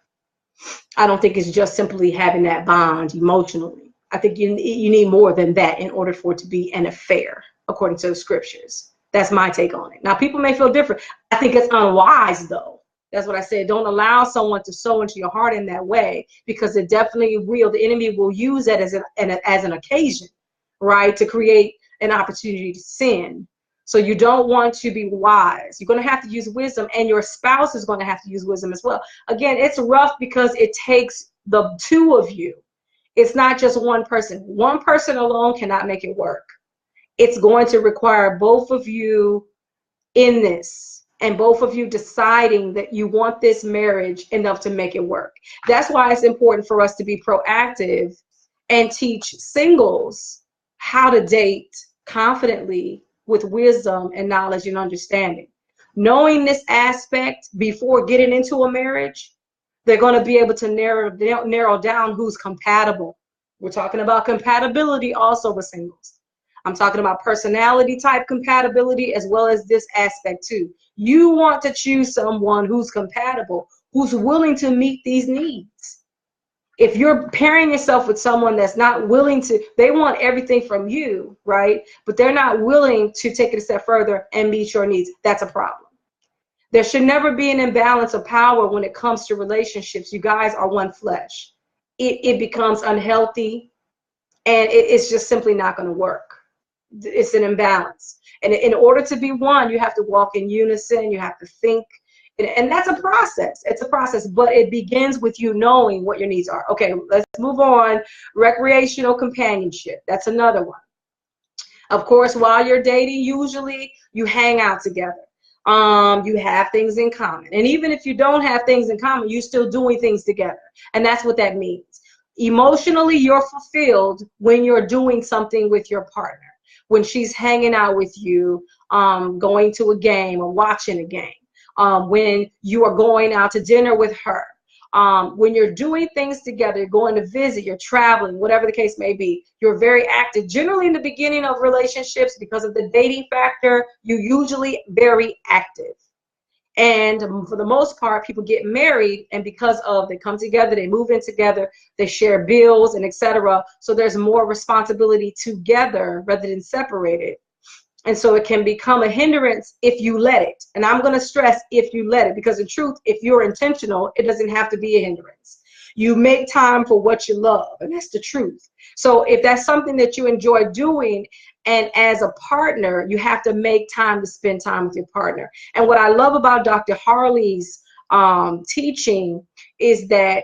I don't think it's just simply having that bond emotionally. I think you need more than that in order for it to be an affair, according to the scriptures. That's my take on it. Now, people may feel different. I think it's unwise, though. That's what I said. Don't allow someone to sow into your heart in that way, because it definitely will. The enemy will use that as an occasion, right, to create an opportunity to sin. So you don't want to be wise. You're going to have to use wisdom, and your spouse is going to have to use wisdom as well. Again, it's rough because it takes the two of you. It's not just one person. One person alone cannot make it work. It's going to require both of you in this, and both of you deciding that you want this marriage enough to make it work. That's why it's important for us to be proactive and teach singles how to date confidently with wisdom and knowledge and understanding. Knowing this aspect before getting into a marriage, they're going to be able to narrow down who's compatible. We're talking about compatibility also with singles. I'm talking about personality type compatibility as well as this aspect too. You want to choose someone who's compatible, who's willing to meet these needs. If you're pairing yourself with someone that's not willing to, they want everything from you, right? But they're not willing to take it a step further and meet your needs. That's a problem. There should never be an imbalance of power when it comes to relationships. You guys are one flesh. It becomes unhealthy, and it's just simply not going to work. It's an imbalance. And in order to be one, you have to walk in unison. You have to think. And that's a process. It's a process, but it begins with you knowing what your needs are. Okay, let's move on. Recreational companionship. That's another one. Of course, while you're dating, usually you hang out together. You have things in common. And even if you don't have things in common, you're still doing things together. And that's what that means. Emotionally, you're fulfilled when you're doing something with your partner. When she's hanging out with you, going to a game or watching a game. When you are going out to dinner with her. When you're doing things together, you're going to visit, you're traveling, whatever the case may be, you're very active. Generally in the beginning of relationships, because of the dating factor, you're usually very active. And for the most part, people get married, and because of they come together, they move in together, they share bills and etc. So there's more responsibility together rather than separated. And so it can become a hindrance if you let it. And I'm going to stress if you let it, because in truth, if you're intentional, it doesn't have to be a hindrance. You make time for what you love, and that's the truth. So if that's something that you enjoy doing, and as a partner, you have to make time to spend time with your partner. And what I love about Dr. Harley's teaching is that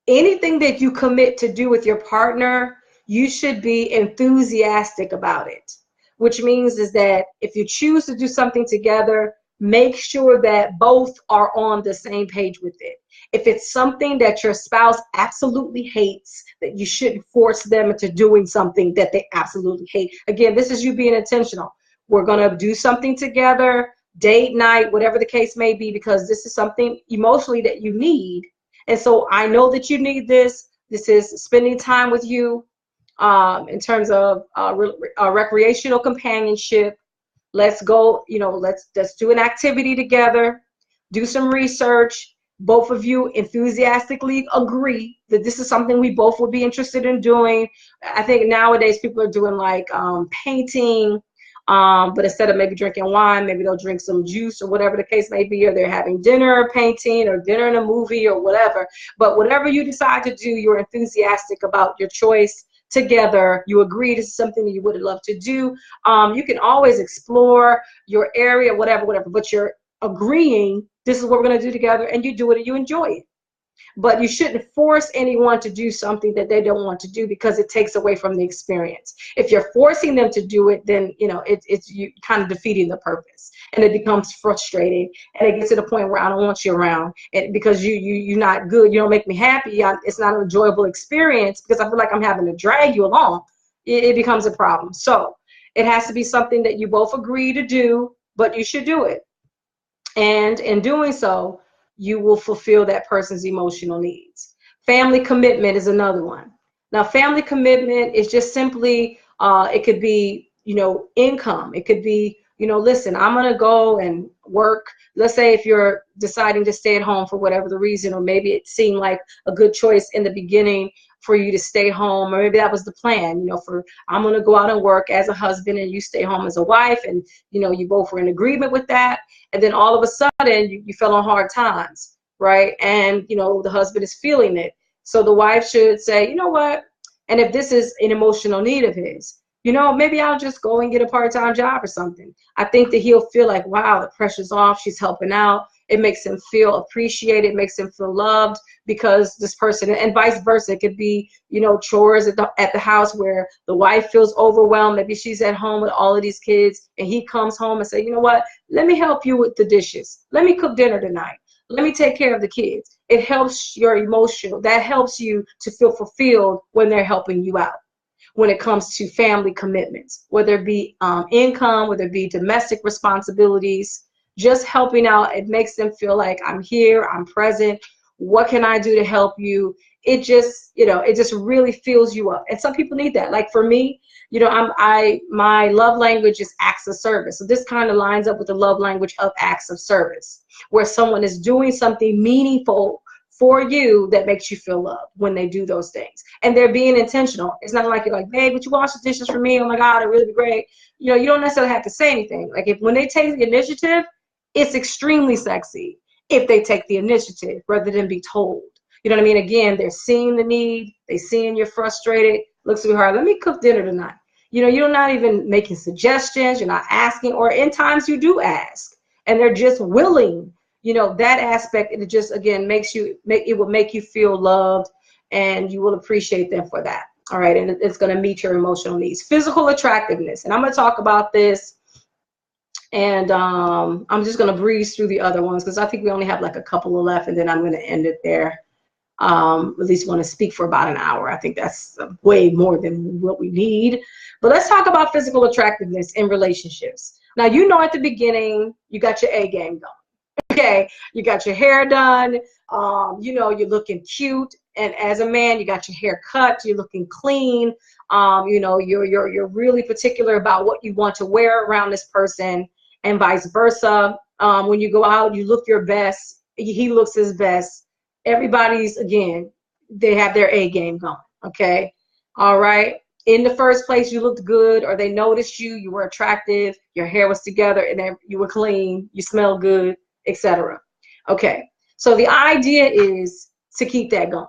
anything that you commit to do with your partner, you should be enthusiastic about it. Which means is that if you choose to do something together, make sure that both are on the same page with it. If it's something that your spouse absolutely hates, that you shouldn't force them into doing something that they absolutely hate. Again, this is you being intentional. We're going to do something together, date night, whatever the case may be, because this is something emotionally that you need. And so I know that you need this. This is spending time with you. In terms of recreational companionship, let's go, let's do an activity together, do some research. Both of you enthusiastically agree that this is something we both would be interested in doing. I think nowadays people are doing like painting, but instead of maybe drinking wine, maybe they'll drink some juice or whatever the case may be, or they're having dinner painting or dinner in a movie or whatever. But whatever you decide to do, you're enthusiastic about your choice. Together, you agree this is something that you would love to do. You can always explore your area, whatever, but you're agreeing this is what we're going to do together, and you do it and you enjoy it. But you shouldn't force anyone to do something that they don't want to do, because it takes away from the experience. If you're forcing them to do it, then it's you kind of defeating the purpose, and it becomes frustrating, and it gets to the point where I don't want you around, and because you're not good, you don't make me happy. It's not an enjoyable experience because I feel like I'm having to drag you along. It becomes a problem. So it has to be something that you both agree to do, but you should do it. And in doing so, you will fulfill that person's emotional needs. Family commitment is another one. Now, family commitment is just simply, it could be, income. It could be, listen, I'm going to go and work. Let's say if you're deciding to stay at home for whatever the reason, or maybe it seemed like a good choice in the beginning for you to stay home, or maybe that was the plan, for I'm going to go out and work as a husband and you stay home as a wife, and you both were in agreement with that, and then all of a sudden you fell on hard times, right? And the husband is feeling it, so the wife should say, you know what, and if this is an emotional need of his, maybe I'll just go and get a part-time job or something. I think that he'll feel like, wow, the pressure's off, she's helping out. It makes him feel appreciated, makes him feel loved, because this person, and vice versa. It could be, chores at the house where the wife feels overwhelmed. Maybe she's at home with all of these kids, and he comes home and say, you know what, let me help you with the dishes. Let me cook dinner tonight. Let me take care of the kids. It helps your emotional. That helps you to feel fulfilled when they're helping you out. When it comes to family commitments, whether it be income, whether it be domestic responsibilities, just helping out, it makes them feel like I'm here, I'm present. What can I do to help you? It just, it just really fills you up. And some people need that. Like for me, my love language is acts of service. So this kind of lines up with the love language of acts of service, where someone is doing something meaningful for you that makes you feel loved when they do those things. And they're being intentional. It's not like you're like, babe, would you wash the dishes for me? Oh my God, it'd really be great. You don't necessarily have to say anything. Like when they take the initiative, it's extremely sexy if they take the initiative rather than be told. You know what I mean? Again, they're seeing the need. They're seeing you're frustrated. Look, sweetheart, let me cook dinner tonight. You're not even making suggestions. You're not asking, or in times you do ask, and they're just willing. That aspect, it just, again, it will make you feel loved, and you will appreciate them for that. All right. And it's going to meet your emotional needs. Physical attractiveness. And I'm going to talk about this, and I'm just going to breeze through the other ones because I think we only have like a couple left, and then I'm going to end it there. At least want to speak for about an hour. I think that's way more than what we need. But let's talk about physical attractiveness in relationships. Now, at the beginning, you got your A game going. Okay, you got your hair done, you know, you're looking cute, and as a man, you got your hair cut, you're looking clean, you know, you're really particular about what you want to wear around this person, and vice versa. When you go out, you look your best, he looks his best. Everybody's, again, they have their A game going. Okay, all right. In the first place, you looked good, or they noticed you, you were attractive, your hair was together, and then you were clean, you smelled good, etc. Okay, so the idea is to keep that going.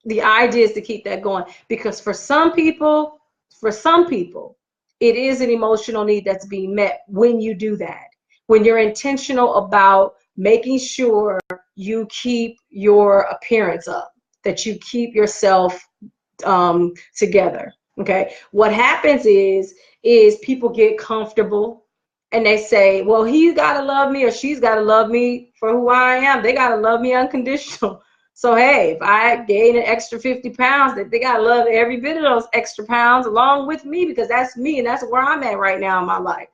The idea is to keep that going, because for some people, it is an emotional need that's being met when you do that. When you're intentional about making sure you keep your appearance up, that you keep yourself together. Okay, what happens is people get comfortable and they say, well, he's got to love me or she's got to love me for who I am. They got to love me unconditional. So, hey, if I gain an extra 50 pounds, they got to love every bit of those extra pounds along with me, because that's me and that's where I'm at right now in my life.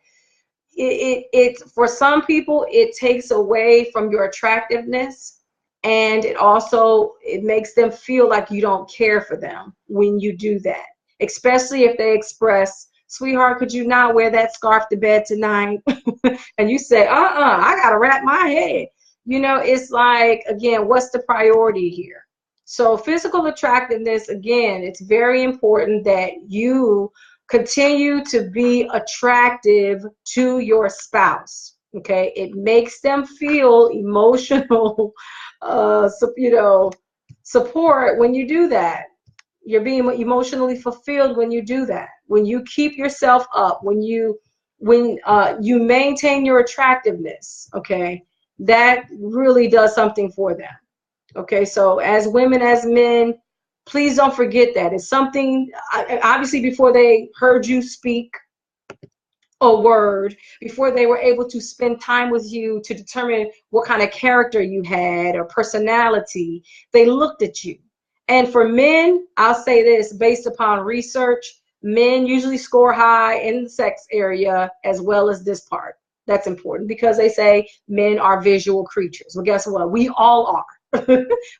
It for some people, it takes away from your attractiveness, and it makes them feel like you don't care for them when you do that, especially if they express, sweetheart, could you not wear that scarf to bed tonight? And you say, I gotta wrap my head. You know, it's like, again, what's the priority here? So physical attractiveness, again, it's very important that you continue to be attractive to your spouse. Okay, it makes them feel emotional, you know, support when you do that. You're being emotionally fulfilled when you do that. When you keep yourself up, when you maintain your attractiveness. Okay, that really does something for them. Okay, so as women, as men, please don't forget that. It's something, obviously, before they heard you speak a word, before they were able to spend time with you to determine what kind of character you had or personality, they looked at you. And for men, I'll say this, based upon research, men usually score high in the sex area as well as this part. That's important because they say men are visual creatures. Well, guess what? We all are.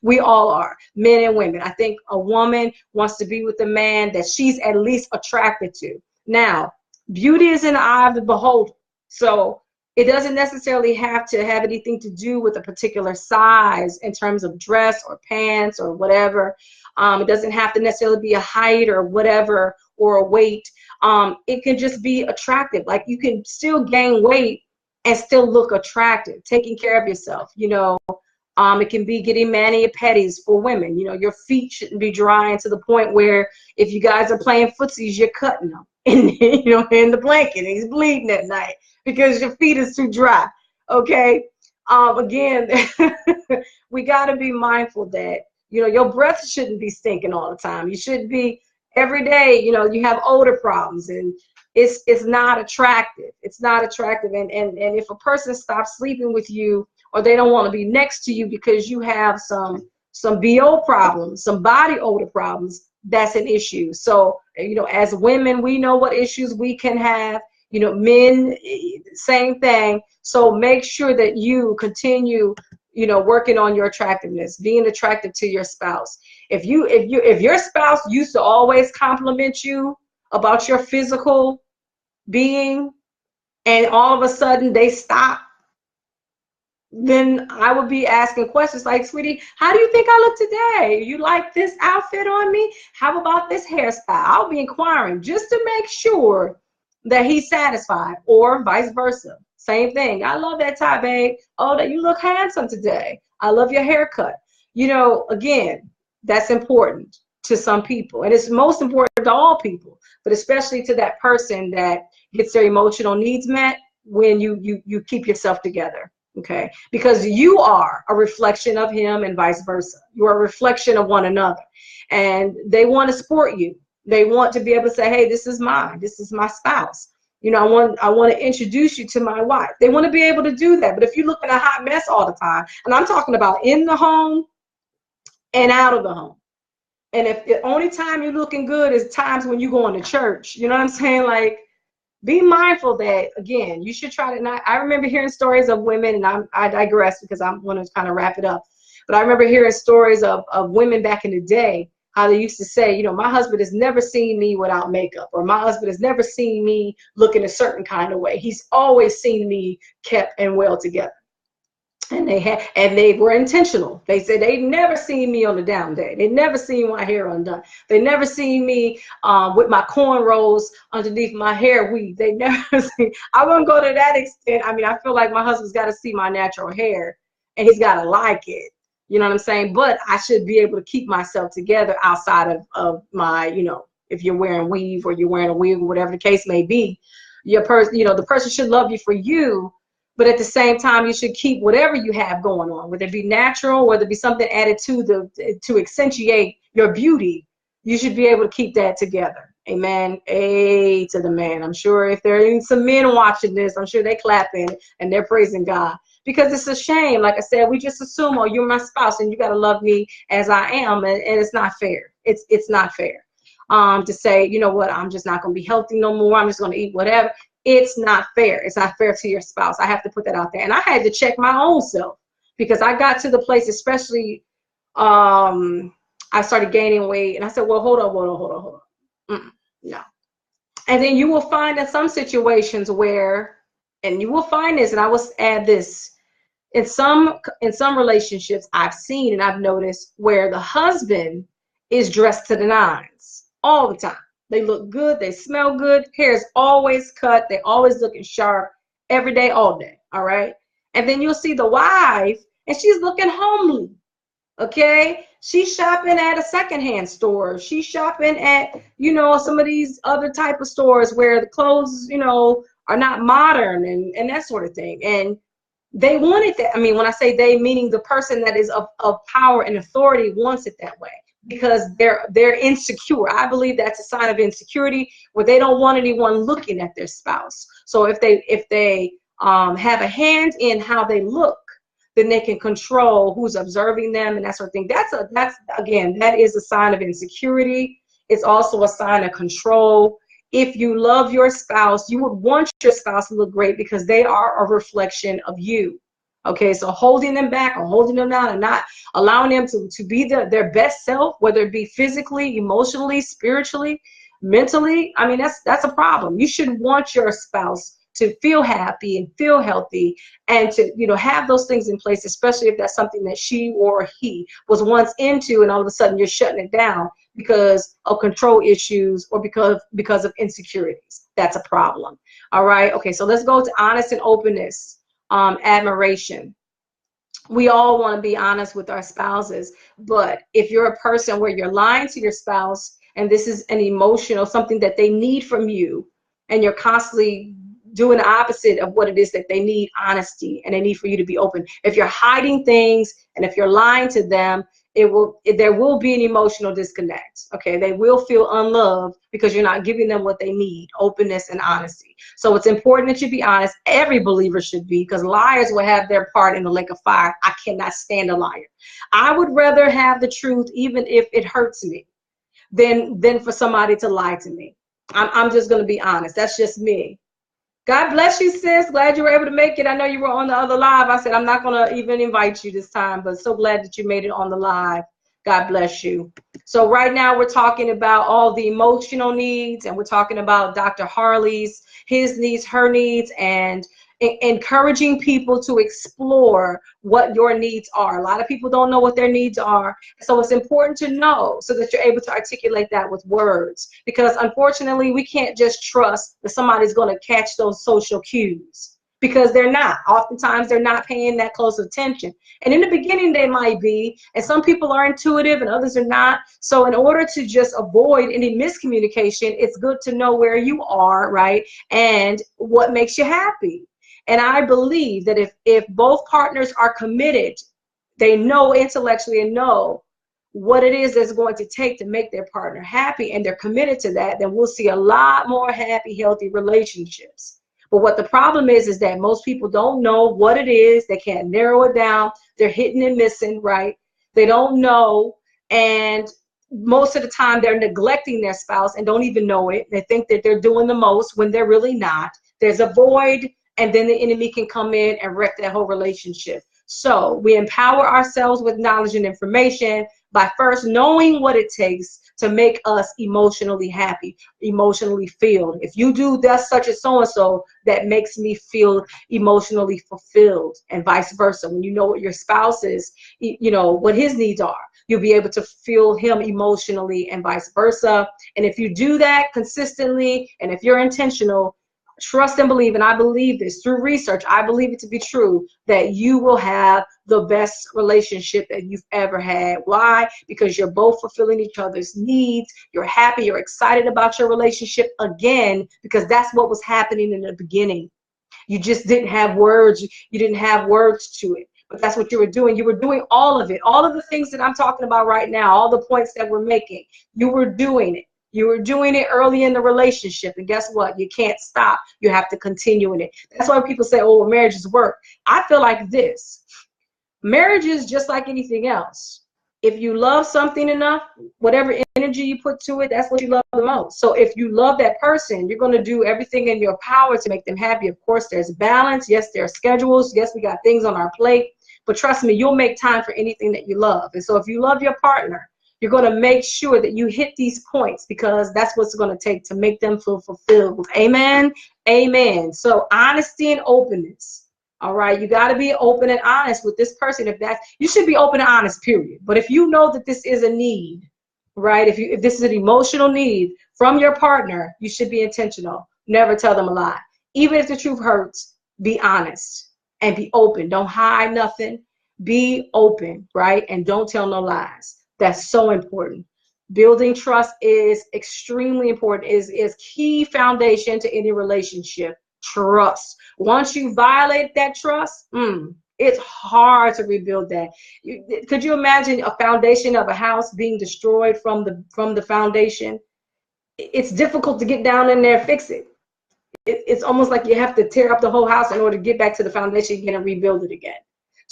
We all are, men and women. I think a woman wants to be with a man that she's at least attracted to. Now, beauty is in the eye of the beholder. So it doesn't necessarily have to have anything to do with a particular size in terms of dress or pants or whatever. It doesn't have to necessarily be a height or whatever or a weight. It can just be attractive. Like, you can still gain weight and still look attractive, taking care of yourself, you know. It can be getting mani-pedis for women. You know, your feet shouldn't be drying to the point where if you guys are playing footsies, you're cutting them and, you know, in the blanket and he's bleeding at night because your feet is too dry. Okay. Again, we got to be mindful that, you know, your breath shouldn't be stinking all the time. You should be every day, you know, you have odor problems and it's not attractive. It's not attractive. And if a person stops sleeping with you, or they don't want to be next to you because you have some BO problems, some body odor problems, that's an issue. So, you know, as women, we know what issues we can have. You know, men, same thing. So make sure that you continue, you know, working on your attractiveness, being attractive to your spouse. If your spouse used to always compliment you about your physical being, and all of a sudden they stop, then I would be asking questions like, sweetie, how do you think I look today? You like this outfit on me? How about this hairstyle? I'll be inquiring just to make sure that he's satisfied, or vice versa. Same thing. I love that tie, babe. Oh, that you look handsome today. I love your haircut. You know, again, that's important to some people, and it's most important to all people, but especially to that person that gets their emotional needs met when you keep yourself together. Okay, because you are a reflection of him and vice versa. You are a reflection of one another, and they want to support you. They want to be able to say, hey, this is mine. This is my spouse. You know, I want to introduce you to my wife. They want to be able to do that. But if you look in a hot mess all the time, and I'm talking about in the home and out of the home, and if the only time you're looking good is times when you go into church, you know what I'm saying? Like, be mindful that, again, you should try to not. I remember hearing stories of women, and I digress because I want to kind of wrap it up. But I remember hearing stories of women back in the day, how they used to say, you know, my husband has never seen me without makeup, or my husband has never seen me looking a certain kind of way. He's always seen me kept and well together. And they were intentional. They said they never seen me on a down day. They never seen my hair undone. They never seen me with my cornrows underneath my hair weave. They never seen. I wouldn't go to that extent. I mean, I feel like my husband's got to see my natural hair, and he's got to like it. You know what I'm saying? But I should be able to keep myself together outside of my, you know, if you're wearing weave or you're wearing a wig or whatever the case may be, you know, the person should love you for you. But at the same time, you should keep whatever you have going on, whether it be natural, whether it be something added to accentuate your beauty. You should be able to keep that together. Amen. A to the man. I'm sure if there are some men watching this, I'm sure they clapping and they're praising God, because it's a shame. Like I said, we just assume, oh, you're my spouse and you got to love me as I am, and it's not fair. It's not fair. To say, you know what, I'm just not going to be healthy no more. I'm just going to eat whatever. It's not fair. It's not fair to your spouse. I have to put that out there. And I had to check my own self, because I got to the place, especially, I started gaining weight, and I said, well, hold on. No. And then you will find in some situations where, and you will find this, and I will add this, in some relationships I've seen and I've noticed where the husband is dressed to the nines all the time. They look good. They smell good. Hair is always cut. They always looking sharp every day, all day. All right. And then you'll see the wife, and she's looking homely. Okay. She's shopping at a secondhand store. She's shopping at, you know, some of these other type of stores where the clothes, you know, are not modern and that sort of thing. And they wanted that. I mean, when I say they, meaning the person that is of power and authority wants it that way, because they're insecure. I believe that's a sign of insecurity, where they don't want anyone looking at their spouse. So if they have a hand in how they look, then they can control who's observing them and that sort of thing. That's again, that is a sign of insecurity. It's also a sign of control. If you love your spouse, you would want your spouse to look great, because they are a reflection of you. Okay, so holding them back or holding them down and not allowing them to be their best self, whether it be physically, emotionally, spiritually, mentally, I mean, that's a problem. You should want your spouse to feel happy and feel healthy, and to, you know, have those things in place, especially if that's something that she or he was once into, and all of a sudden you're shutting it down because of control issues or because of insecurities. That's a problem. All right. Okay, so let's go to honest and openness. Admiration. We all want to be honest with our spouses, but if you're a person where you're lying to your spouse, and this is an emotional, something that they need from you, and you're constantly doing the opposite of what it is that they need, honesty, and they need for you to be open. If you're hiding things and if you're lying to them, there will be an emotional disconnect. Okay, they will feel unloved because you're not giving them what they need, openness and honesty. So it's important that you be honest. Every believer should be, because liars will have their part in the lake of fire. I cannot stand a liar. I would rather have the truth, even if it hurts me, than for somebody to lie to me. I'm just going to be honest. That's just me. God bless you, sis. Glad you were able to make it. I know you were on the other live. I said I'm not going to even invite you this time, but so glad that you made it on the live. God bless you. So right now we're talking about all the emotional needs, and we're talking about Dr. Harley's, his needs, her needs, and encouraging people to explore what your needs are. A lot of people don't know what their needs are. So it's important to know, so that you're able to articulate that with words, because unfortunately we can't just trust that somebody's going to catch those social cues, because they're not. Oftentimes they're not paying that close attention. And in the beginning they might be, and some people are intuitive and others are not. So in order to just avoid any miscommunication, it's good to know where you are, right? And what makes you happy. And I believe that if both partners are committed, they know intellectually and know what it is that's going to take to make their partner happy, and they're committed to that, then we'll see a lot more happy, healthy relationships. But what the problem is that most people don't know what it is. They can't narrow it down. They're hitting and missing, right? They don't know. And most of the time they're neglecting their spouse and don't even know it. They think that they're doing the most when they're really not. There's a void, and then the enemy can come in and wreck that whole relationship. So we empower ourselves with knowledge and information by first knowing what it takes to make us emotionally happy, emotionally filled. If you do that's such and so and so, that makes me feel emotionally fulfilled, and vice versa. When you know what your spouse is, you know what his needs are, you'll be able to feel him emotionally, and vice versa. And if you do that consistently, and if you're intentional, trust and believe, and I believe this through research, I believe it to be true, that you will have the best relationship that you've ever had. Why? Because you're both fulfilling each other's needs. You're happy. You're excited about your relationship again, because that's what was happening in the beginning. You just didn't have words. You didn't have words to it. But that's what you were doing. You were doing all of it. All of the things that I'm talking about right now, all the points that we're making, you were doing it. You were doing it early in the relationship, and guess what? You can't stop. You have to continue in it. That's why people say, oh, well, marriages work. I feel like this. Marriage is just like anything else. If you love something enough, whatever energy you put to it, that's what you love the most. So if you love that person, you're going to do everything in your power to make them happy. Of course, there's balance. Yes, there are schedules. Yes, we got things on our plate. But trust me, you'll make time for anything that you love. And so if you love your partner, you're going to make sure that you hit these points, because that's what's going to take to make them feel fulfilled. Amen. Amen. So honesty and openness. All right. You got to be open and honest with this person. You should be open and honest, period. But if you know that this is a need, right? If this is an emotional need from your partner, you should be intentional. Never tell them a lie. Even if the truth hurts, be honest and be open. Don't hide nothing. Be open, right? And don't tell no lies. That's so important. Building trust is extremely important, is key foundation to any relationship. Trust. Once you violate that trust, it's hard to rebuild that. Could you imagine a foundation of a house being destroyed from the foundation? It's difficult to get down in there and fix it. It's almost like you have to tear up the whole house in order to get back to the foundation again and rebuild it again.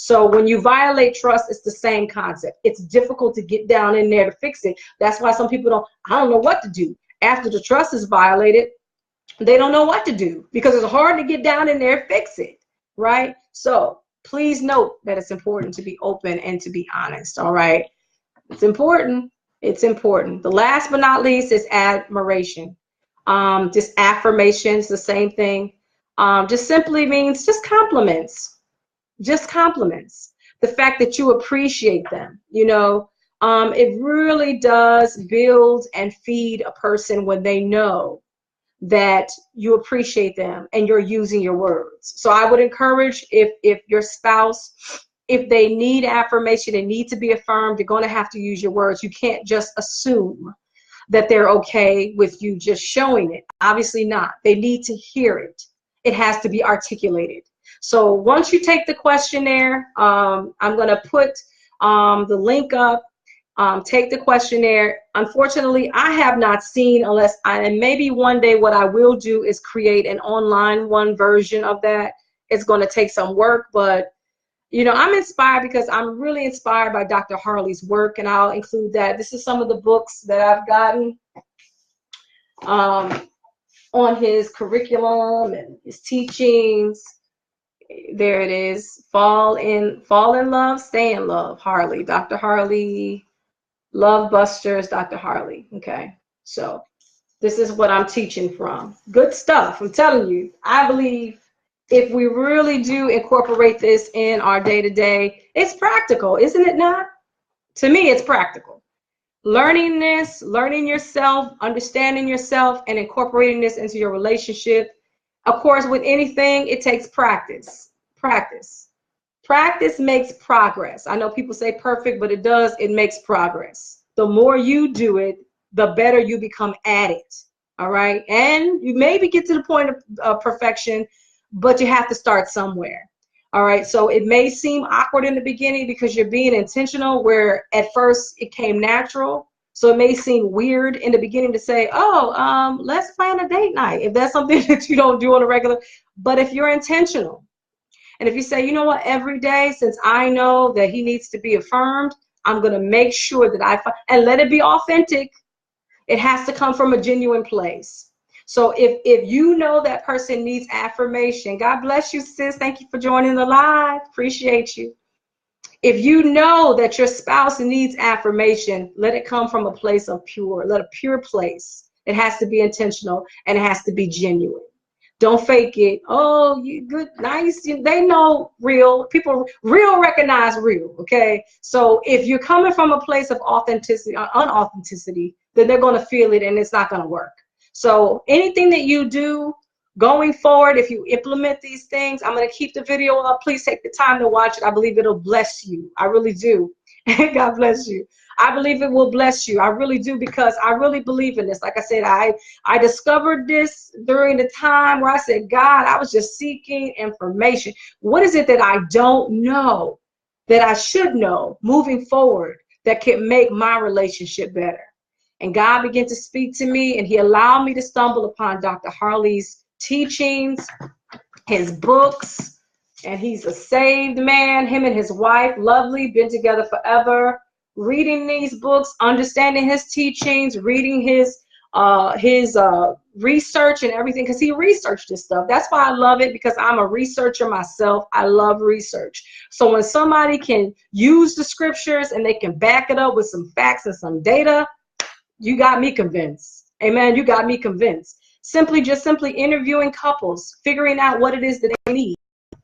So when you violate trust, it's the same concept. It's difficult to get down in there to fix it. That's why some people I don't know what to do. After the trust is violated, they don't know what to do, because it's hard to get down in there and fix it, right? So please note that it's important to be open and to be honest, all right? It's important. It's important. The last but not least is admiration. Just affirmations, the same thing. Just simply means just compliments. Just compliments. The fact that you appreciate them, it really does build and feed a person when they know that you appreciate them and you're using your words. So I would encourage, if your spouse, if they need affirmation, they need to be affirmed, you're going to have to use your words. You can't just assume that they're okay with you just showing it. Obviously not. They need to hear it. It has to be articulated. So once you take the questionnaire, I'm going to put the link up. Take the questionnaire. Unfortunately, I have not seen, and maybe one day what I will do is create an online version of that. It's going to take some work, but I'm inspired because I'm really inspired by Dr. Harley's work, and I'll include that. This is some of the books that I've gotten on his curriculum and his teachings. There it is. Fall in love, stay in love. Harley, Dr. Harley, Love Busters, Dr. Harley. Okay, so this is what I'm teaching from. Good stuff. I'm telling you. I believe if we really do incorporate this in our day-to-day, it's practical, isn't it not? To me, it's practical. Learning this, learning yourself, understanding yourself, and incorporating this into your relationship. Of course, with anything, it takes practice. Practice makes progress. I know people say perfect, but it makes progress. The more you do it, the better you become at it. All right. And you maybe get to the point of perfection, but you have to start somewhere. All right. So it may seem awkward in the beginning because you're being intentional, where at first it came natural. So it may seem weird in the beginning to say, let's plan a date night, if that's something that you don't do on a regular. But if you're intentional, and if you say, you know what, every day, since I know that he needs to be affirmed, I'm going to make sure that and let it be authentic. It has to come from a genuine place. So if you know that person needs affirmation, God bless you, sis. Thank you for joining the live. Appreciate you. If you know that your spouse needs affirmation, let it come from a place of let a pure place. It has to be intentional and it has to be genuine. Don't fake it. Oh, you good, nice. They know real. People real recognize real. Okay. So if you're coming from a place of authenticity or unauthenticity, then they're going to feel it and it's not going to work. So anything that you do going forward, if you implement these things, I'm going to keep the video up. Please take the time to watch it. I believe it'll bless you. I really do. God bless you. I believe it will bless you. I really do, because I really believe in this. Like I said, I discovered this during the time where I said, God, I was just seeking information. What is it that I don't know that I should know moving forward that can make my relationship better? And God began to speak to me, and he allowed me to stumble upon Dr. Harley's teachings, his books, and he's a saved man. Him and his wife, lovely, been together forever. Reading these books, understanding his teachings, reading his research and everything, because he researched this stuff. That's why I love it, because I'm a researcher myself. I love research. So when somebody can use the scriptures and they can back it up with some facts and some data, you got me convinced. Amen. You got me convinced. Simply interviewing couples, figuring out what it is that they need.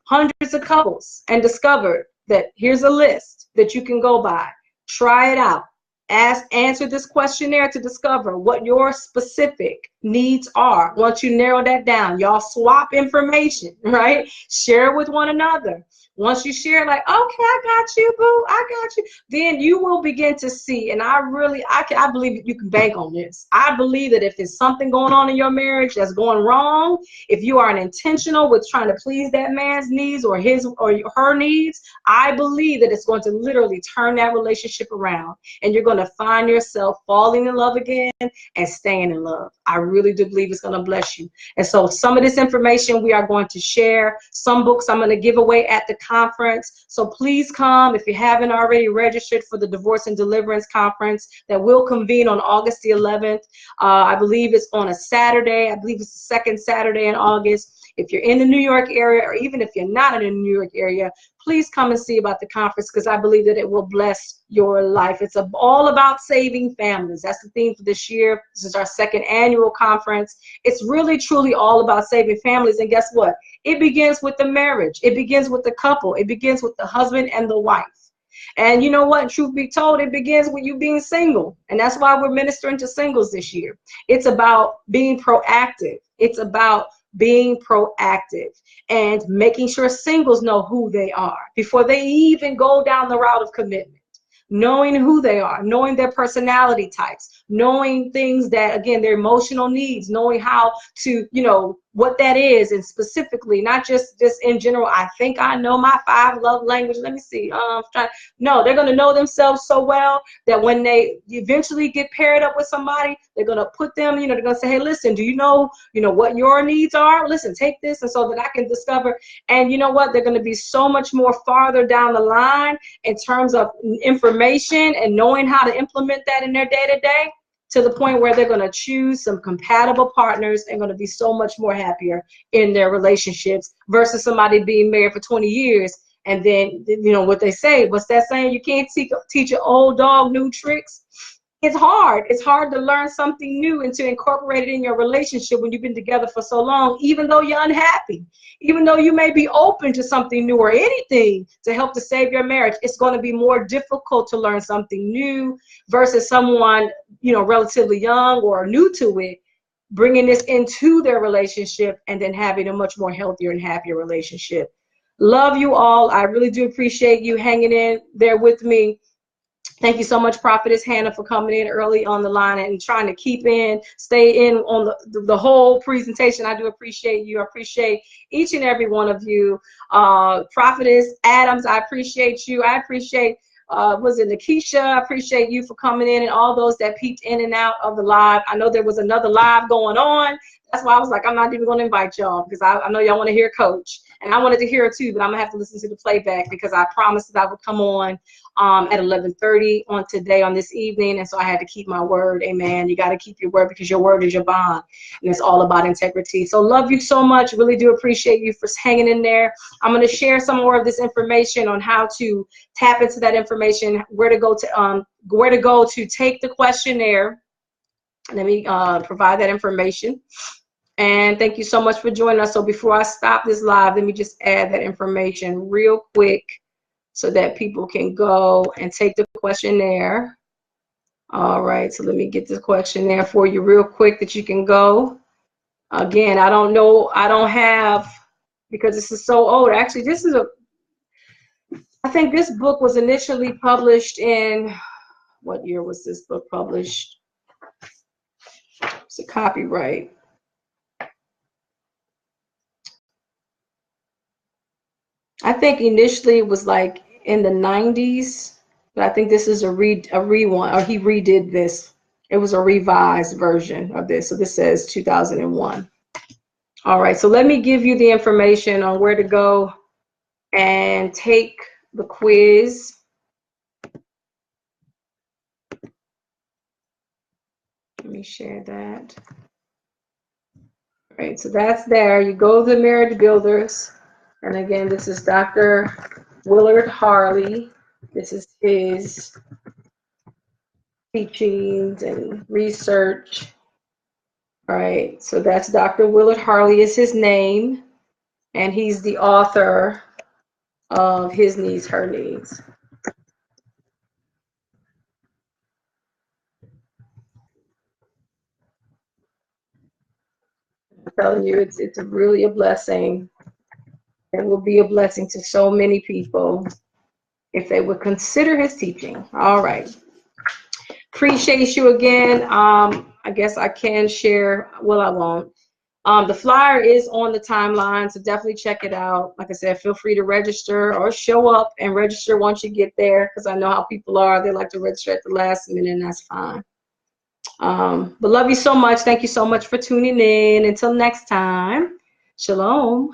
Hundreds of couples, and discovered that here's a list that you can go by. Try it out. Answer this questionnaire to discover what your specific needs are. Once you narrow that down, y'all swap information, right? Share with one another. Once you share, like, okay, I got you, boo, I got you, then you will begin to see. And I believe you can bank on this. I believe that if there's something going on in your marriage that's going wrong, if you are intentional with trying to please that man's needs or his or her needs, I believe that it's going to literally turn that relationship around, and you're going to find yourself falling in love again and staying in love. I really do believe it's going to bless you. And so some of this information we are going to share. Some books I'm going to give away at the conference. So please come if you haven't already registered for the Divorce and Deliverance Conference that will convene on August the 11th. I believe it's on a Saturday. I believe it's the second Saturday in August. If you're in the New York area, or even if you're not in the New York area, please come and see about the conference, because I believe that it will bless your life. It's all about saving families. That's the theme for this year. This is our second annual conference. It's really, truly all about saving families. And guess what? It begins with the marriage. It begins with the couple. It begins with the husband and the wife. And you know what? Truth be told, it begins with you being single. And that's why we're ministering to singles this year. It's about being proactive. It's about being proactive and making sure singles know who they are before they even go down the route of commitment. Knowing who they are, knowing their personality types, knowing things that, again, their emotional needs, knowing how to, what that is, and specifically, not just in general, I think I know my 5 love language. Let me see. No, they're going to know themselves so well that when they eventually get paired up with somebody, they're going to put them, they're going to say, hey, listen, do you know what your needs are? Listen, take this, and so that I can discover. And you know what? They're going to be so much more farther down the line in terms of information and knowing how to implement that in their day-to-day, to the point where they're going to choose some compatible partners and going to be so much more happier in their relationships versus somebody being married for 20 years. And then, what they say, what's that saying? You can't teach an old dog new tricks. It's hard. It's hard to learn something new and to incorporate it in your relationship when you've been together for so long, even though you're unhappy, even though you may be open to something new or anything to help to save your marriage. It's going to be more difficult to learn something new versus someone, relatively young or new to it, bringing this into their relationship and then having a much more healthier and happier relationship. Love you all. I really do appreciate you hanging in there with me. Thank you so much, Prophetess Hannah, for coming in early on the line and trying to stay in on the whole presentation. I do appreciate you. I appreciate each and every one of you. Prophetess Adams, I appreciate you. I appreciate Nikisha? I appreciate you for coming in, and all those that peeked in and out of the live. I know there was another live going on That's why I was like, I'm not even going to invite y'all because I know y'all want to hear Coach. And I wanted to hear it too, but I'm going to have to listen to the playback because I promised that I would come on at 11:30 on today, on this evening. And so I had to keep my word. Amen. You got to keep your word because your word is your bond. And it's all about integrity. So love you so much. Really do appreciate you for hanging in there. I'm going to share some more of this information on how to tap into that information, where to go to take the questionnaire. Let me provide that information. And thank you so much for joining us. So before I stop this live, let me just add that information real quick so that people can go and take the questionnaire. All right, so let me get this questionnaire for you real quick that you can go. Again, I don't know, I don't have, because this is so old. Actually, I think this book was initially published in, what year was this book published? It's a copyright. I think initially it was like in the 90s, but I think this is a re-one, or he redid this. It was a revised version of this. So this says 2001. All right, so let me give you the information on where to go and take the quiz. Let me share that. All right, so that's there. You go to the Marriage Builders. And again, this is Dr. Willard Harley. This is his teachings and research. All right, so that's Dr. Willard Harley is his name, and he's the author of His Needs, Her Needs. I'm telling you, it's really a blessing. It will be a blessing to so many people if they would consider his teaching. All right. Appreciate you again. I guess I can share. Well, I won't. The flyer is on the timeline, so definitely check it out. Like I said, feel free to register or show up and register once you get there, because I know how people are. They like to register at the last minute, and that's fine. But love you so much. Thank you so much for tuning in. Until next time, shalom.